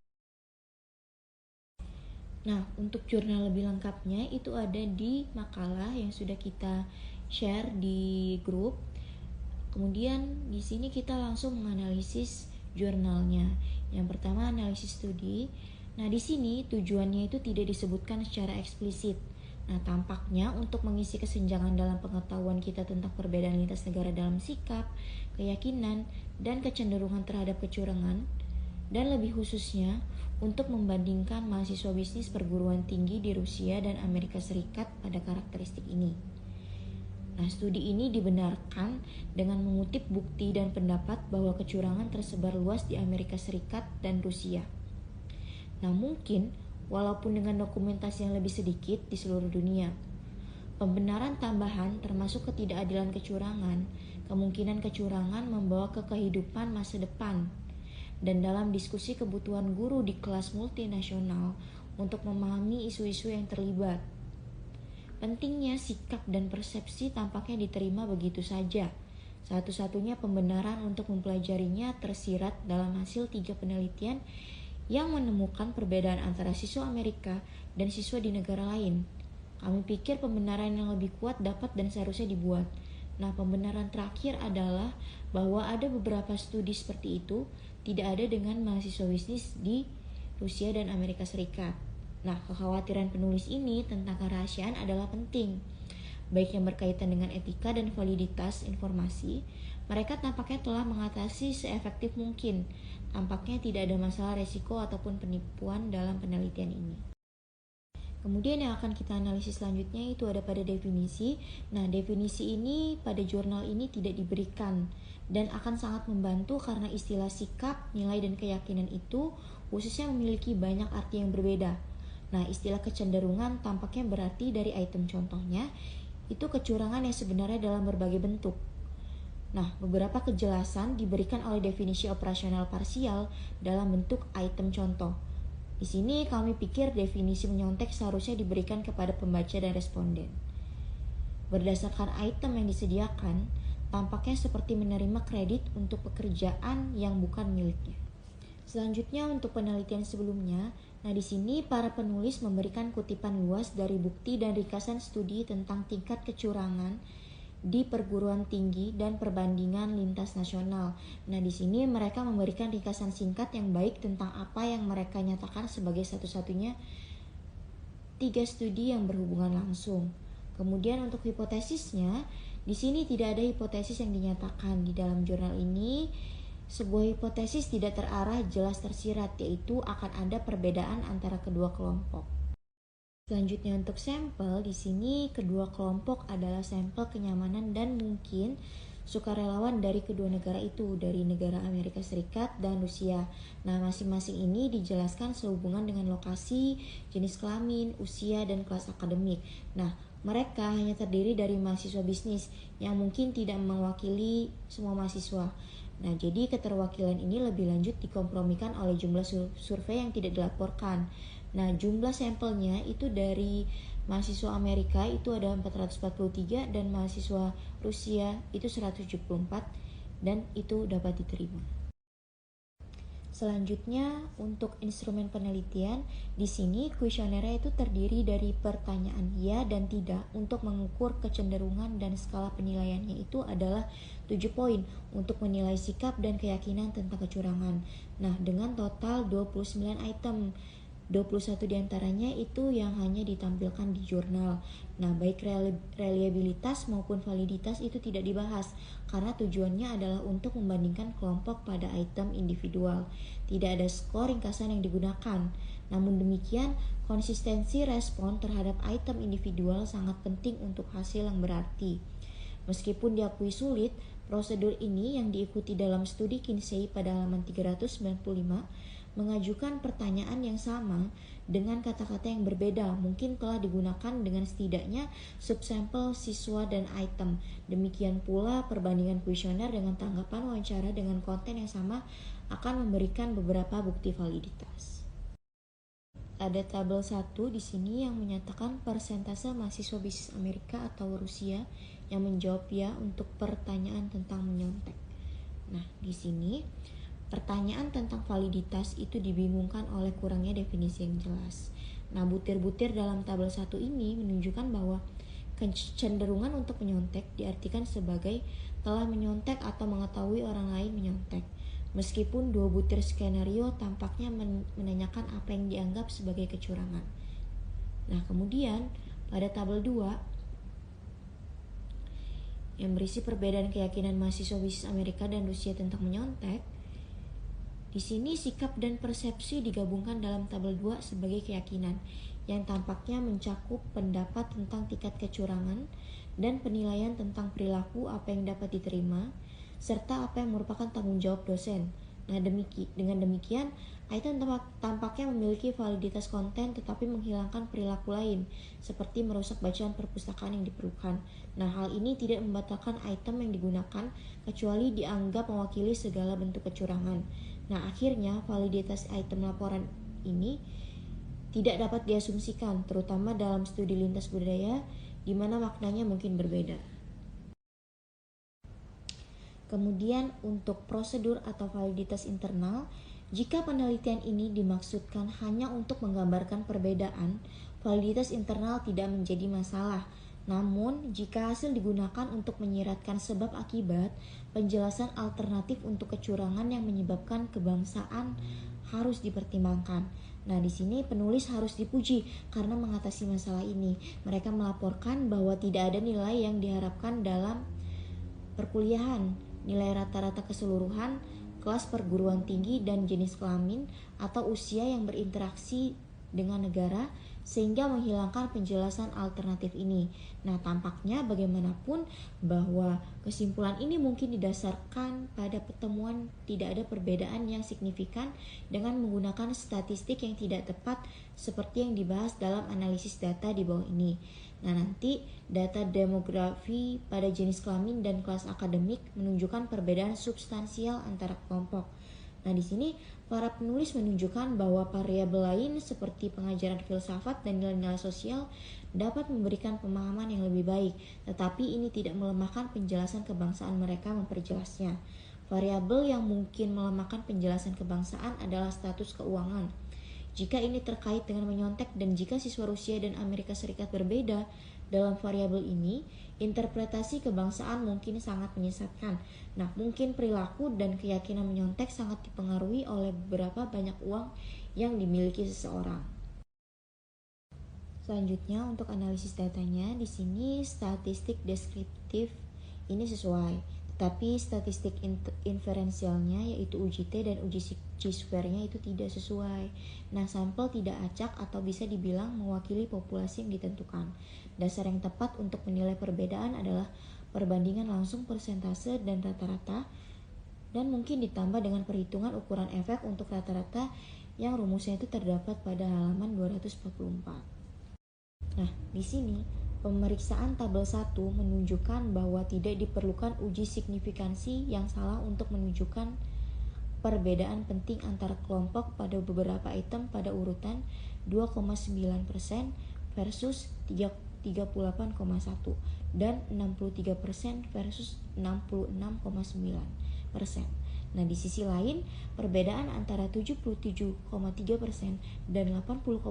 Nah, untuk jurnal lebih lengkapnya itu ada di makalah yang sudah kita share di grup. Kemudian di sini kita langsung menganalisis jurnalnya. Yang pertama analisis studi. Nah, di sini tujuannya itu tidak disebutkan secara eksplisit. Nah, tampaknya untuk mengisi kesenjangan dalam pengetahuan kita tentang perbedaan lintas negara dalam sikap, keyakinan, dan kecenderungan terhadap kecurangan, dan lebih khususnya untuk membandingkan mahasiswa bisnis perguruan tinggi di Rusia dan Amerika Serikat pada karakteristik ini. Nah, studi ini dibenarkan dengan mengutip bukti dan pendapat bahwa kecurangan tersebar luas di Amerika Serikat dan Rusia. Nah, mungkin walaupun dengan dokumentasi yang lebih sedikit di seluruh dunia. Pembenaran tambahan termasuk ketidakadilan kecurangan, kemungkinan kecurangan membawa ke kehidupan masa depan, dan dalam diskusi kebutuhan guru di kelas multinasional untuk memahami isu-isu yang terlibat. Pentingnya sikap dan persepsi tampaknya diterima begitu saja. Satu-satunya pembenaran untuk mempelajarinya tersirat dalam hasil 3 penelitian yang menemukan perbedaan antara siswa Amerika dan siswa di negara lain. Kami pikir pembenaran yang lebih kuat dapat dan seharusnya dibuat. Nah, pembenaran terakhir adalah bahwa ada beberapa studi seperti itu tidak ada dengan mahasiswa bisnis di Rusia dan Amerika Serikat. Nah, kekhawatiran penulis ini tentang kerahasiaan adalah penting, baik yang berkaitan dengan etika dan validitas informasi. Mereka tampaknya telah mengatasi seefektif mungkin. Tampaknya tidak ada masalah resiko ataupun penipuan dalam penelitian ini. Kemudian yang akan kita analisis selanjutnya itu ada pada definisi. Nah, definisi ini pada jurnal ini tidak diberikan dan akan sangat membantu karena istilah sikap, nilai, dan keyakinan itu khususnya memiliki banyak arti yang berbeda. Nah, istilah kecenderungan tampaknya berarti dari item contohnya itu kecurangan yang sebenarnya dalam berbagai bentuk. Nah, beberapa kejelasan diberikan oleh definisi operasional parsial dalam bentuk item contoh. Di sini kami pikir definisi menyontek seharusnya diberikan kepada pembaca dan responden. Berdasarkan item yang disediakan, tampaknya seperti menerima kredit untuk pekerjaan yang bukan miliknya. Selanjutnya untuk penelitian sebelumnya, nah di sini para penulis memberikan kutipan luas dari bukti dan ringkasan studi tentang tingkat kecurangan di perguruan tinggi dan perbandingan lintas nasional. Nah, di sini mereka memberikan ringkasan singkat yang baik tentang apa yang mereka nyatakan sebagai satu-satunya 3 studi yang berhubungan langsung. Kemudian untuk hipotesisnya, di sini tidak ada hipotesis yang dinyatakan di dalam jurnal ini. Sebuah hipotesis tidak terarah jelas tersirat, yaitu akan ada perbedaan antara kedua kelompok. Selanjutnya untuk sampel, di sini kedua kelompok adalah sampel kenyamanan dan mungkin sukarelawan dari kedua negara itu, dari negara Amerika Serikat dan Rusia. Nah, masing-masing ini dijelaskan sehubungan dengan lokasi, jenis kelamin, usia, dan kelas akademik. Nah, mereka hanya terdiri dari mahasiswa bisnis yang mungkin tidak mewakili semua mahasiswa. Nah, jadi keterwakilan ini lebih lanjut dikompromikan oleh jumlah survei yang tidak dilaporkan. Nah, jumlah sampelnya itu dari mahasiswa Amerika itu ada 443 dan mahasiswa Rusia itu 174 dan itu dapat diterima. Selanjutnya, untuk instrumen penelitian, di sini kuesionernya itu terdiri dari pertanyaan ya dan tidak. Untuk mengukur kecenderungan dan skala penilaiannya itu adalah 7 poin untuk menilai sikap dan keyakinan tentang kecurangan. Nah, dengan total 29 item, 21 diantaranya itu yang hanya ditampilkan di jurnal. Nah, baik reliabilitas maupun validitas itu tidak dibahas karena tujuannya adalah untuk membandingkan kelompok pada item individual. Tidak ada skor ringkasan yang digunakan. Namun demikian, konsistensi respon terhadap item individual sangat penting untuk hasil yang berarti. Meskipun diakui sulit, prosedur ini yang diikuti dalam studi Kinsey pada halaman 395 mengajukan pertanyaan yang sama dengan kata-kata yang berbeda mungkin telah digunakan dengan setidaknya subsampel siswa dan item. Demikian pula perbandingan kuesioner dengan tanggapan wawancara dengan konten yang sama akan memberikan beberapa bukti validitas. Ada tabel 1 di sini yang menyatakan persentase mahasiswa bisnis Amerika atau Rusia yang menjawab ya untuk pertanyaan tentang menyontek. Nah, di sini pertanyaan tentang validitas itu dibingungkan oleh kurangnya definisi yang jelas. Nah, butir-butir dalam tabel 1 ini menunjukkan bahwa kecenderungan untuk menyontek diartikan sebagai telah menyontek atau mengetahui orang lain menyontek. Meskipun 2 butir skenario tampaknya menanyakan apa yang dianggap sebagai kecurangan. Nah, kemudian pada tabel 2 yang berisi perbedaan keyakinan mahasiswa bisnis Amerika dan Rusia tentang menyontek, di sini sikap dan persepsi digabungkan dalam tabel 2 sebagai keyakinan yang tampaknya mencakup pendapat tentang tingkat kecurangan dan penilaian tentang perilaku apa yang dapat diterima serta apa yang merupakan tanggung jawab dosen. Nah, dengan demikian, item tampaknya memiliki validitas konten tetapi menghilangkan perilaku lain seperti merusak bacaan perpustakaan yang diperlukan. Nah, hal ini tidak membatalkan item yang digunakan kecuali dianggap mewakili segala bentuk kecurangan. Nah, akhirnya validitas item laporan ini tidak dapat diasumsikan, terutama dalam studi lintas budaya di mana maknanya mungkin berbeda. Kemudian untuk prosedur atau validitas internal, jika penelitian ini dimaksudkan hanya untuk menggambarkan perbedaan, validitas internal tidak menjadi masalah. Namun, jika hasil digunakan untuk menyiratkan sebab akibat, penjelasan alternatif untuk kecurangan yang menyebabkan kebangsaan harus dipertimbangkan. Nah, di sini penulis harus dipuji karena mengatasi masalah ini. Mereka melaporkan bahwa tidak ada nilai yang diharapkan dalam perkuliahan, nilai rata-rata keseluruhan, kelas perguruan tinggi dan jenis kelamin atau usia yang berinteraksi dengan negara sehingga menghilangkan penjelasan alternatif ini. Nah, tampaknya bagaimanapun bahwa kesimpulan ini mungkin didasarkan pada pertemuan tidak ada perbedaan yang signifikan dengan menggunakan statistik yang tidak tepat seperti yang dibahas dalam analisis data di bawah ini. Nah, nanti data demografi pada jenis kelamin dan kelas akademik menunjukkan perbedaan substansial antara kelompok. Nah, di sini para penulis menunjukkan bahwa variabel lain seperti pengajaran filsafat dan nilai-nilai sosial dapat memberikan pemahaman yang lebih baik, tetapi ini tidak melemahkan penjelasan kebangsaan mereka memperjelasnya. Variabel yang mungkin melemahkan penjelasan kebangsaan adalah status keuangan. Jika ini terkait dengan menyontek dan jika siswa Rusia dan Amerika Serikat berbeda dalam variabel ini, interpretasi kebangsaan mungkin sangat menyesatkan. Nah, mungkin perilaku dan keyakinan menyontek sangat dipengaruhi oleh berapa banyak uang yang dimiliki seseorang. Selanjutnya untuk analisis datanya, di sini statistik deskriptif ini sesuai, tetapi statistik inferensialnya yaitu uji T dan uji chi-square-nya itu tidak sesuai. Nah, sampel tidak acak atau bisa dibilang mewakili populasi yang ditentukan. Dasar yang tepat untuk menilai perbedaan adalah perbandingan langsung persentase dan rata-rata, dan mungkin ditambah dengan perhitungan ukuran efek untuk rata-rata yang rumusnya itu terdapat pada halaman 244. Nah, di sini pemeriksaan tabel 1 menunjukkan bahwa tidak diperlukan uji signifikansi yang salah untuk menunjukkan perbedaan penting antara kelompok pada beberapa item pada urutan 2,9% versus 38,1 dan 63% versus 66,9%. Nah, di sisi lain, perbedaan antara 77,3% dan 80,9%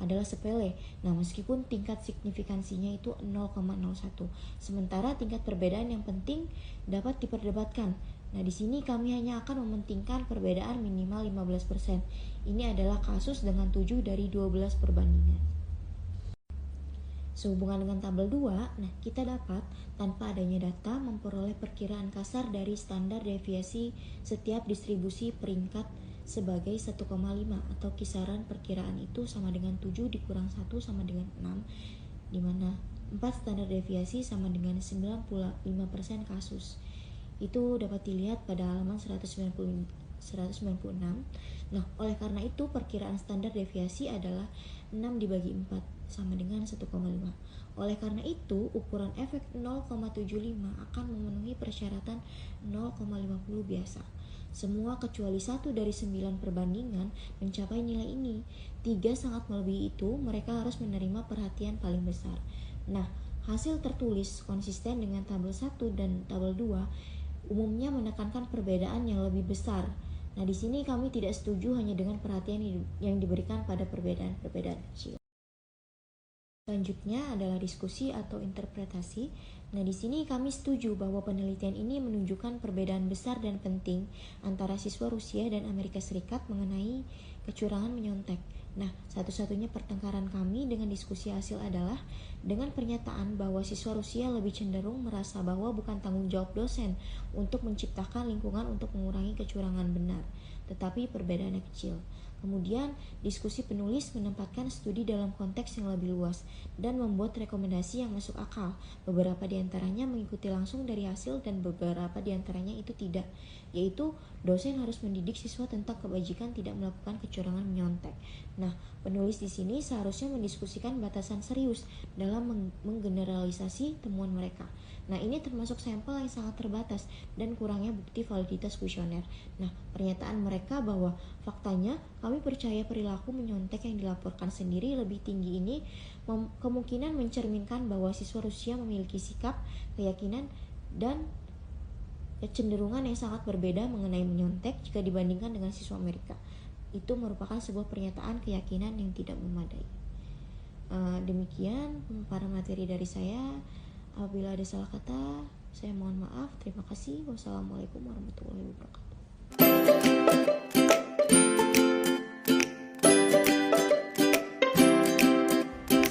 adalah sepele. Nah, meskipun tingkat signifikansinya itu 0,01. Sementara tingkat perbedaan yang penting dapat diperdebatkan. Nah, di sini kami hanya akan mementingkan perbedaan minimal 15%. Ini adalah kasus dengan 7 dari 12 perbandingan. Sehubungan dengan tabel 2, nah kita dapat tanpa adanya data memperoleh perkiraan kasar dari standar deviasi setiap distribusi peringkat sebagai 1,5 atau kisaran perkiraan itu sama dengan 7 dikurang 1 sama dengan 6, di mana 4 standar deviasi sama dengan 95% kasus. Itu dapat dilihat pada halaman 196. Nah, oleh karena itu perkiraan standar deviasi adalah 6 dibagi 4 sama dengan 1,5. Oleh karena itu, ukuran efek 0,75 akan memenuhi persyaratan 0,50 biasa. Semua kecuali 1 dari 9 perbandingan mencapai nilai ini. 3 sangat melebihi itu, mereka harus menerima perhatian paling besar. Nah, hasil tertulis konsisten dengan tabel 1 dan tabel 2 umumnya menekankan perbedaan yang lebih besar. Nah, di sini kami tidak setuju hanya dengan perhatian yang diberikan pada perbedaan-perbedaan kecil. Selanjutnya adalah diskusi atau interpretasi. Nah, di sini kami setuju bahwa penelitian ini menunjukkan perbedaan besar dan penting antara siswa Rusia dan Amerika Serikat mengenai kecurangan menyontek. Nah, satu-satunya pertengkaran kami dengan diskusi hasil adalah dengan pernyataan bahwa siswa Rusia lebih cenderung merasa bahwa bukan tanggung jawab dosen untuk menciptakan lingkungan untuk mengurangi kecurangan benar, tetapi perbedaannya kecil. Kemudian, diskusi penulis menempatkan studi dalam konteks yang lebih luas dan membuat rekomendasi yang masuk akal. Beberapa di antaranya mengikuti langsung dari hasil dan beberapa di antaranya itu tidak, yaitu dosen harus mendidik siswa tentang kebajikan tidak melakukan kecurangan menyontek. Nah, penulis di sini seharusnya mendiskusikan batasan serius dalam menggeneralisasi temuan mereka. Nah, ini termasuk sampel yang sangat terbatas dan kurangnya bukti validitas kuesioner. Nah, pernyataan mereka bahwa faktanya kami percaya perilaku menyontek yang dilaporkan sendiri lebih tinggi ini kemungkinan mencerminkan bahwa siswa Rusia memiliki sikap, keyakinan, dan kecenderungan yang sangat berbeda mengenai menyontek jika dibandingkan dengan siswa Amerika. Itu merupakan sebuah pernyataan keyakinan yang tidak memadai. Demikian pemaparan materi dari saya. Apabila ada salah kata, saya mohon maaf. Terima kasih. Wassalamualaikum warahmatullahi wabarakatuh.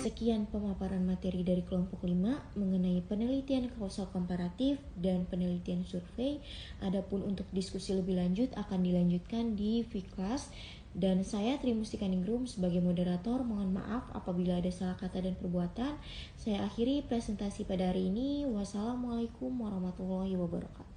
Sekian pemaparan materi dari kelompok 5 mengenai penelitian kausal komparatif dan penelitian survei. Adapun untuk diskusi lebih lanjut akan dilanjutkan di V-Class. Dan saya Tri Mustika Ningrum sebagai moderator. Mohon maaf apabila ada salah kata dan perbuatan. Saya akhiri presentasi pada hari ini. Wassalamualaikum warahmatullahi wabarakatuh.